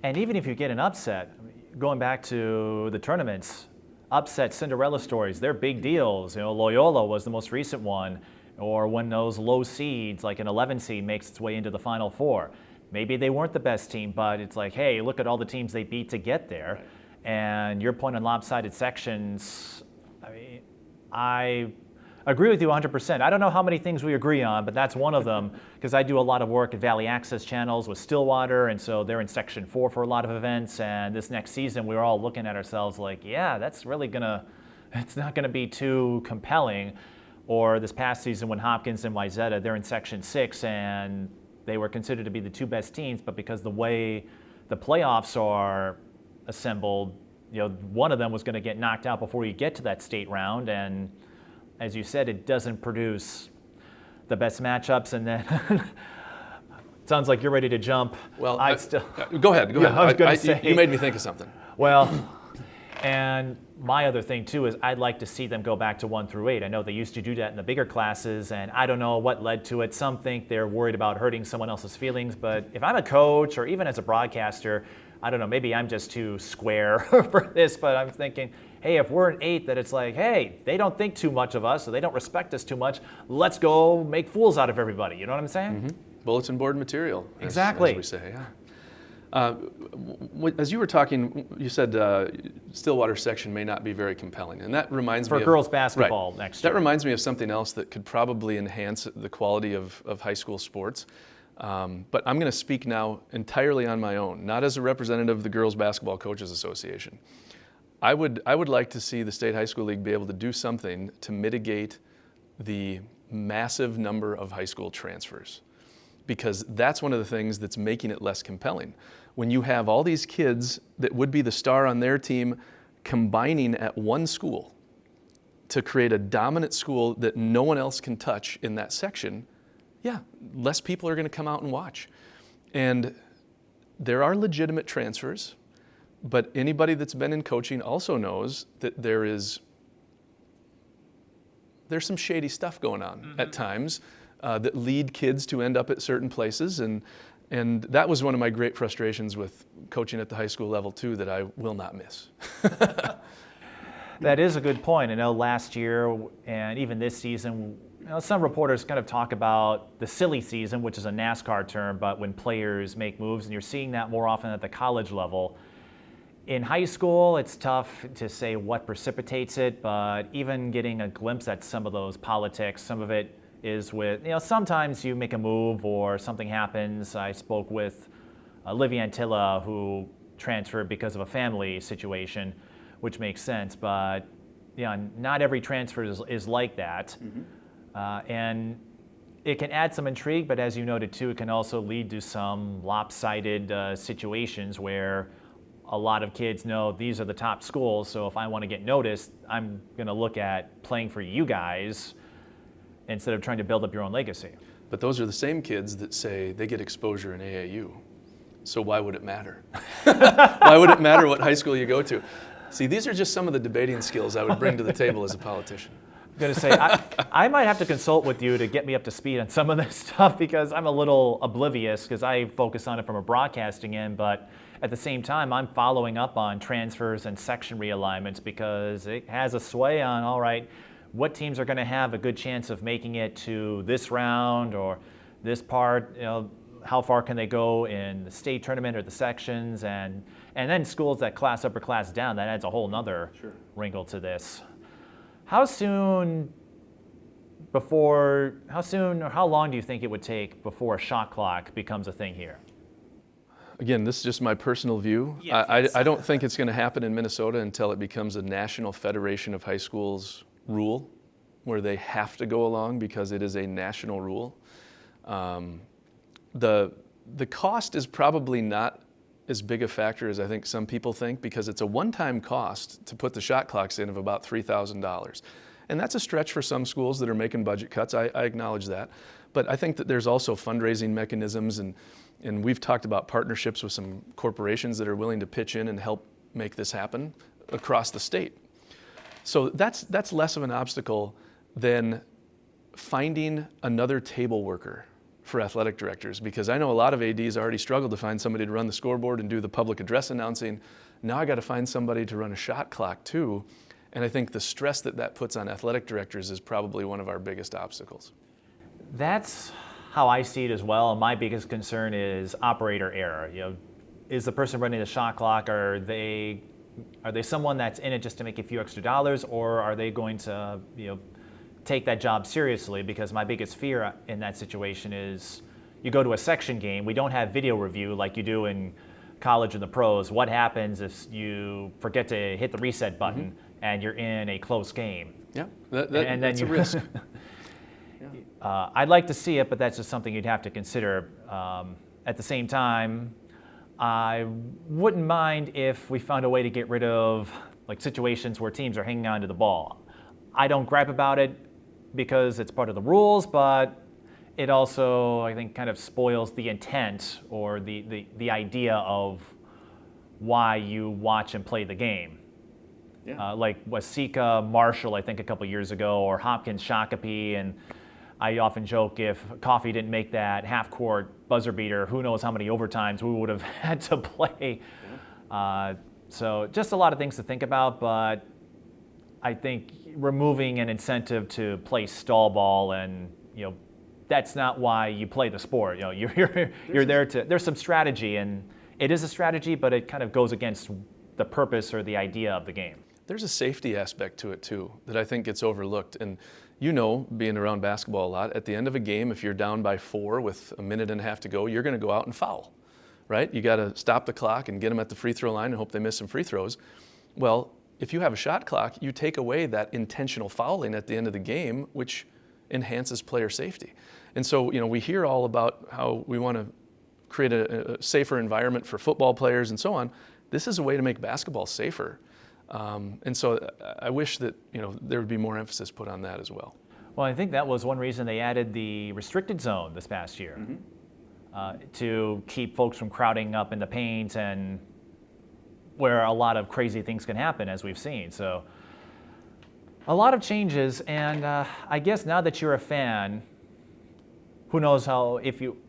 And even if you get an upset, going back to the tournaments, upset Cinderella stories, they're big deals. Loyola was the most recent one, or when those low seeds, like an 11 seed, makes its way into the Final Four. Maybe they weren't the best team, but it's like, hey, look at all the teams they beat to get there. Right. And your point on lopsided sections, I mean, I agree with you 100%. I don't know how many things we agree on, but that's one of them, because I do a lot of work at Valley Access Channels with Stillwater, and so they're in Section 4 for a lot of events, and this next season we were all looking at ourselves like, yeah, that's really it's not gonna be too compelling. Or this past season when Hopkins and Wayzata, they're in Section 6, and they were considered to be the two best teams, but because the way the playoffs are assembled, one of them was gonna get knocked out before you get to that state round, and as you said, it doesn't produce the best matchups, and then it sounds like you're ready to jump. Well, go ahead. Yeah, I was going to say. You made me think of something. Well, and my other thing too is I'd like to see them go back to 1 through 8. I know they used to do that in the bigger classes, and I don't know what led to it. Some think they're worried about hurting someone else's feelings, but if I'm a coach or even as a broadcaster, I don't know, maybe I'm just too square for this, but I'm thinking, hey, if we're an 8, that it's like, hey, they don't think too much of us, or they don't respect us too much, let's go make fools out of everybody. You know what I'm saying? Mm-hmm. Bulletin board material, exactly. as we say, yeah. As you were talking, you said Stillwater section may not be very compelling, and that reminds me of girls basketball next year. That reminds me of something else that could probably enhance the quality of high school sports. But I'm going to speak now entirely on my own, not as a representative of the Girls Basketball Coaches Association. I would like to see the State High School League be able to do something to mitigate the massive number of high school transfers, because that's one of the things that's making it less compelling. When you have all these kids that would be the star on their team combining at one school to create a dominant school that no one else can touch in that section, yeah, less people are going to come out and watch. And there are legitimate transfers, but anybody that's been in coaching also knows that there's some shady stuff going on at times that lead kids to end up at certain places, and that was one of my great frustrations with coaching at the high school level too, that I will not miss. That is a good point. I know last year and even this season, some reporters kind of talk about the silly season, which is a NASCAR term, but when players make moves, and you're seeing that more often at the college level. In high school, it's tough to say what precipitates it, but even getting a glimpse at some of those politics, some of it is with, sometimes you make a move or something happens. I spoke with Livy Antilla, who transferred because of a family situation, which makes sense, but not every transfer is like that. Mm-hmm. And it can add some intrigue, but as you noted too, it can also lead to some lopsided situations where a lot of kids know these are the top schools, so if I want to get noticed, I'm going to look at playing for you guys instead of trying to build up your own legacy. But those are the same kids that say they get exposure in AAU. So why would it matter? Why would it matter what high school you go to? See, these are just some of the debating skills I would bring to the table as a politician. I'm going to say, I might have to consult with you to get me up to speed on some of this stuff, because I'm a little oblivious, because I focus on it from a broadcasting end, but at the same time, I'm following up on transfers and section realignments, because it has a sway on, all right, what teams are going to have a good chance of making it to this round or this part, how far can they go in the state tournament or the sections, and then schools that class up or class down, that adds a whole nother wrinkle to this. How soon or how long do you think it would take before a shot clock becomes a thing here? Again, this is just my personal view. Yes. I don't think it's going to happen in Minnesota until it becomes a National Federation of High Schools rule, where they have to go along because it is a national rule. The cost is probably not as big a factor as I think some people think, because it's a one-time cost to put the shot clocks in of about $3,000. And that's a stretch for some schools that are making budget cuts. I acknowledge that. But I think that there's also fundraising mechanisms, and we've talked about partnerships with some corporations that are willing to pitch in and help make this happen across the state. So that's less of an obstacle than finding another table worker for athletic directors, because I know a lot of ADs already struggled to find somebody to run the scoreboard and do the public address announcing. Now I got to find somebody to run a shot clock too, and I think the stress that puts on athletic directors is probably one of our biggest obstacles. That's how I see it as well. My biggest concern is operator error. Is the person running the shot clock, are they Are they someone that's in it just to make a few extra dollars, or are they going to, take that job seriously? Because my biggest fear in that situation is you go to a section game, we don't have video review like you do in college and the pros. What happens if you forget to hit the reset button and you're in a close game? Yeah, that's a risk. I'd like to see it, but that's just something you'd have to consider. At the same time, I wouldn't mind if we found a way to get rid of like situations where teams are hanging on to the ball. I don't gripe about it because it's part of the rules, but it also, I think, kind of spoils the intent or the idea of why you watch and play the game. Yeah. Like Wasika Marshall, I think, a couple years ago, or Hopkins Shakopee, and I often joke if Coffee didn't make that half-court buzzer beater, who knows how many overtimes we would have had to play. Yeah. So just a lot of things to think about, but I think removing an incentive to play stall ball and, that's not why you play the sport. You're there to, there's some strategy, and it is a strategy, but it kind of goes against the purpose or the idea of the game. There's a safety aspect to it too that I think gets overlooked. And being around basketball a lot, at the end of a game, if you're down by 4 with a minute and a half to go, you're going to go out and foul, right? You got to stop the clock and get them at the free throw line and hope they miss some free throws. Well, if you have a shot clock, you take away that intentional fouling at the end of the game, which enhances player safety. And so, we hear all about how we want to create a safer environment for football players and so on. This is a way to make basketball safer. And so I wish that, there would be more emphasis put on that as well. Well, I think that was one reason they added the restricted zone this past year, to keep folks from crowding up in the paint and where a lot of crazy things can happen, as we've seen. So a lot of changes, and I guess now that you're a fan, who knows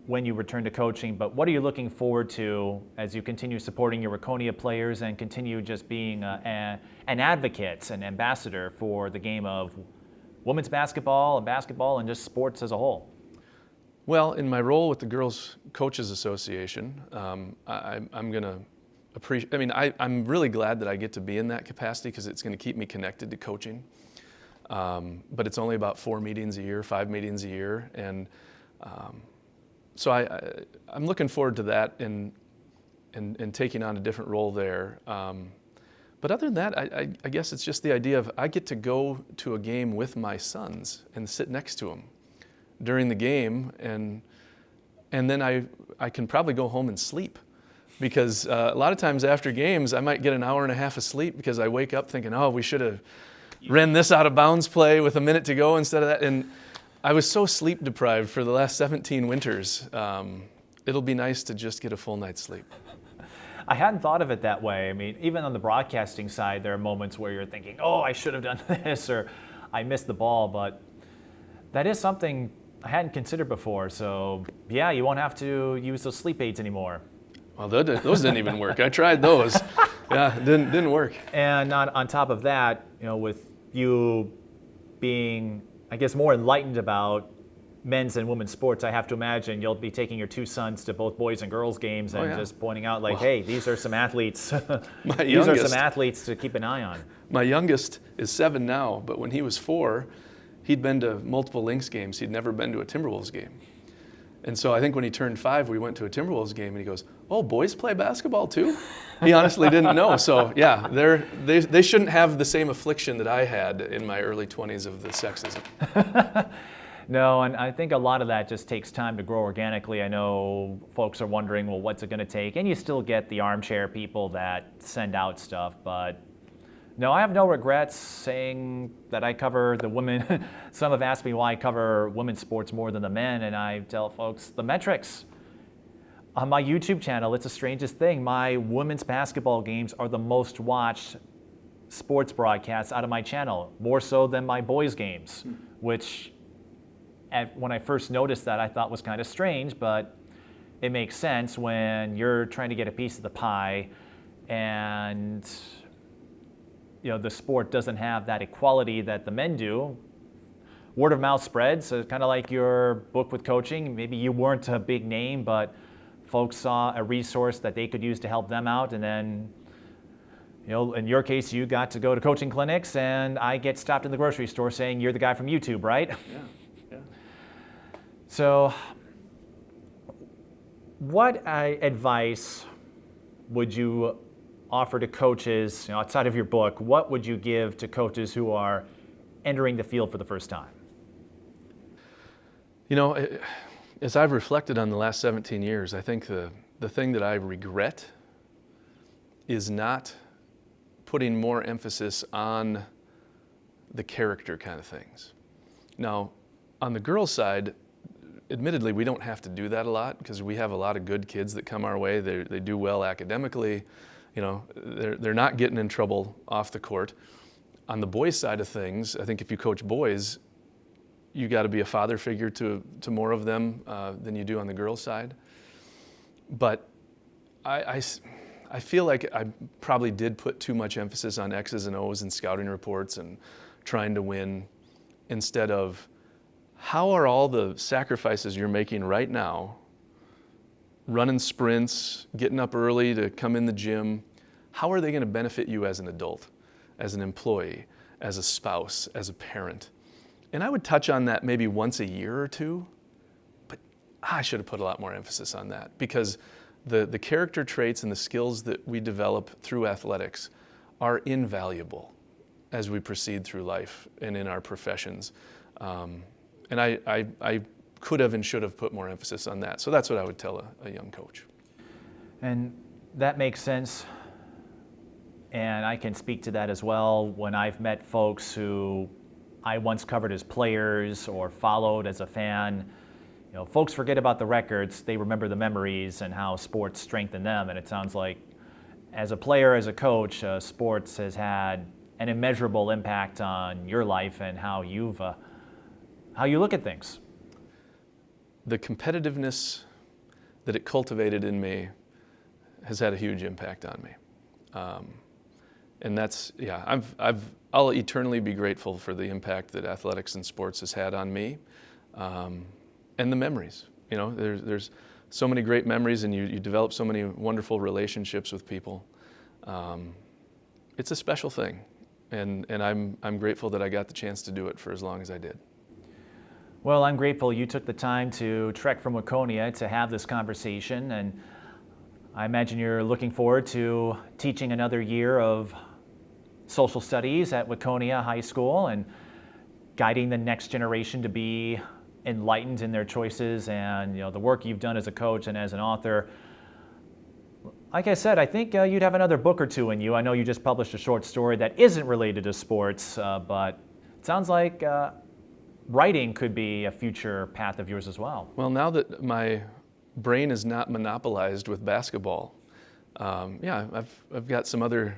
when you return to coaching, but what are you looking forward to as you continue supporting your Waconia players and continue just being an advocate, an ambassador for the game of women's basketball and just sports as a whole? Well, in my role with the Girls Coaches Association, I'm going to appreciate, I'm really glad that I get to be in that capacity because it's going to keep me connected to coaching. But it's only about 4 meetings a year, 5 meetings a year, and so I'm looking forward to that and taking on a different role there. But other than that, I guess it's just the idea of I get to go to a game with my sons and sit next to them during the game, and then I can probably go home and sleep. Because a lot of times after games, I might get an hour and a half of sleep because I wake up thinking, we should have ran this out of bounds play with a minute to go instead of that. And I was so sleep deprived for the last 17 winters. It'll be nice to just get a full night's sleep. I hadn't thought of it that way. Even on the broadcasting side, there are moments where you're thinking, I should have done this, or I missed the ball. But that is something I hadn't considered before. So yeah, you won't have to use those sleep aids anymore. Well, those didn't even work. I tried those. Yeah, didn't work. And on top of that, with you being, I guess, more enlightened about men's and women's sports, I have to imagine you'll be taking your 2 sons to both boys and girls games and just pointing out, hey, these are some athletes. These are some athletes to keep an eye on. My youngest is 7 now, but when he was 4, he'd been to multiple Lynx games. He'd never been to a Timberwolves game. And so I think when he turned 5, we went to a Timberwolves game, and he goes, boys play basketball too? He honestly didn't know. So yeah, they shouldn't have the same affliction that I had in my early 20s of the sexism. No, and I think a lot of that just takes time to grow organically. I know folks are wondering, what's it going to take? And you still get the armchair people that send out stuff, but no, I have no regrets saying that I cover the women. Some have asked me why I cover women's sports more than the men, and I tell folks the metrics. On my YouTube channel, it's the strangest thing. My women's basketball games are the most watched sports broadcasts out of my channel, more so than my boys' games, which when I first noticed that, I thought was kind of strange, but it makes sense when you're trying to get a piece of the pie and the sport doesn't have that equality that the men do. Word of mouth spreads, so kind of like your book with coaching. Maybe you weren't a big name, but folks saw a resource that they could use to help them out, and then In your case, you got to go to coaching clinics, and I get stopped in the grocery store saying, "You're the guy from YouTube, right?" Yeah. So, what advice would you offer to coaches, outside of your book? What would you give to coaches who are entering the field for the first time? As I've reflected on the last 17 years, I think the thing that I regret is not putting more emphasis on the character kind of things. Now, on the girls' side, admittedly, we don't have to do that a lot because we have a lot of good kids that come our way. They do well academically. They're not getting in trouble off the court. On the boys' side of things, I think if you coach boys, you got to be a father figure to more of them than you do on the girls' side. But I feel like I probably did put too much emphasis on X's and O's and scouting reports and trying to win instead of how are all the sacrifices you're making right now, running sprints, getting up early to come in the gym, how are they going to benefit you as an adult, as an employee, as a spouse, as a parent? And I would touch on that maybe once a year or two, but I should have put a lot more emphasis on that because the character traits and the skills that we develop through athletics are invaluable as we proceed through life and in our professions. And I could have and should have put more emphasis on that. So that's what I would tell a young coach. And that makes sense. And I can speak to that as well. When I've met folks who I once covered as players or followed as a fan, folks forget about the records, they remember the memories and how sports strengthen them. And it sounds like as a player, as a coach, sports has had an immeasurable impact on your life and how you look at things. The competitiveness that it cultivated in me has had a huge impact on me. And that's, I'll eternally be grateful for the impact that athletics and sports has had on me. And the memories, there's so many great memories and you develop so many wonderful relationships with people. It's a special thing. And I'm grateful that I got the chance to do it for as long as I did. Well, I'm grateful you took the time to trek from Waconia to have this conversation, and I imagine you're looking forward to teaching another year of social studies at Waconia High School and guiding the next generation to be enlightened in their choices and the work you've done as a coach and as an author. Like I said, I think you'd have another book or two in you. I know you just published a short story that isn't related to sports, but it sounds like writing could be a future path of yours as well. Well, now that my brain is not monopolized with basketball, I've got some other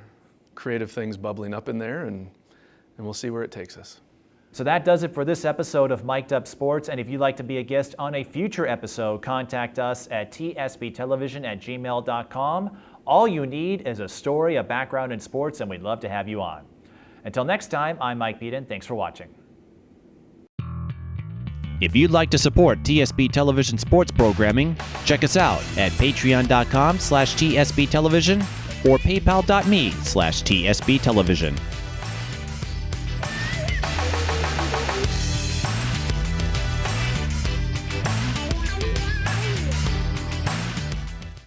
creative things bubbling up in there, and we'll see where it takes us. So that does it for this episode of Mic'd Up Sports, and if you'd like to be a guest on a future episode, contact us at tsbtelevision@gmail.com. All you need is a story, a background in sports, and we'd love to have you on. Until next time, I'm Mike Beaton. Thanks for watching. If you'd like to support TSB Television sports programming, check us out at patreon.com/TSB Television or paypal.me/TSB Television.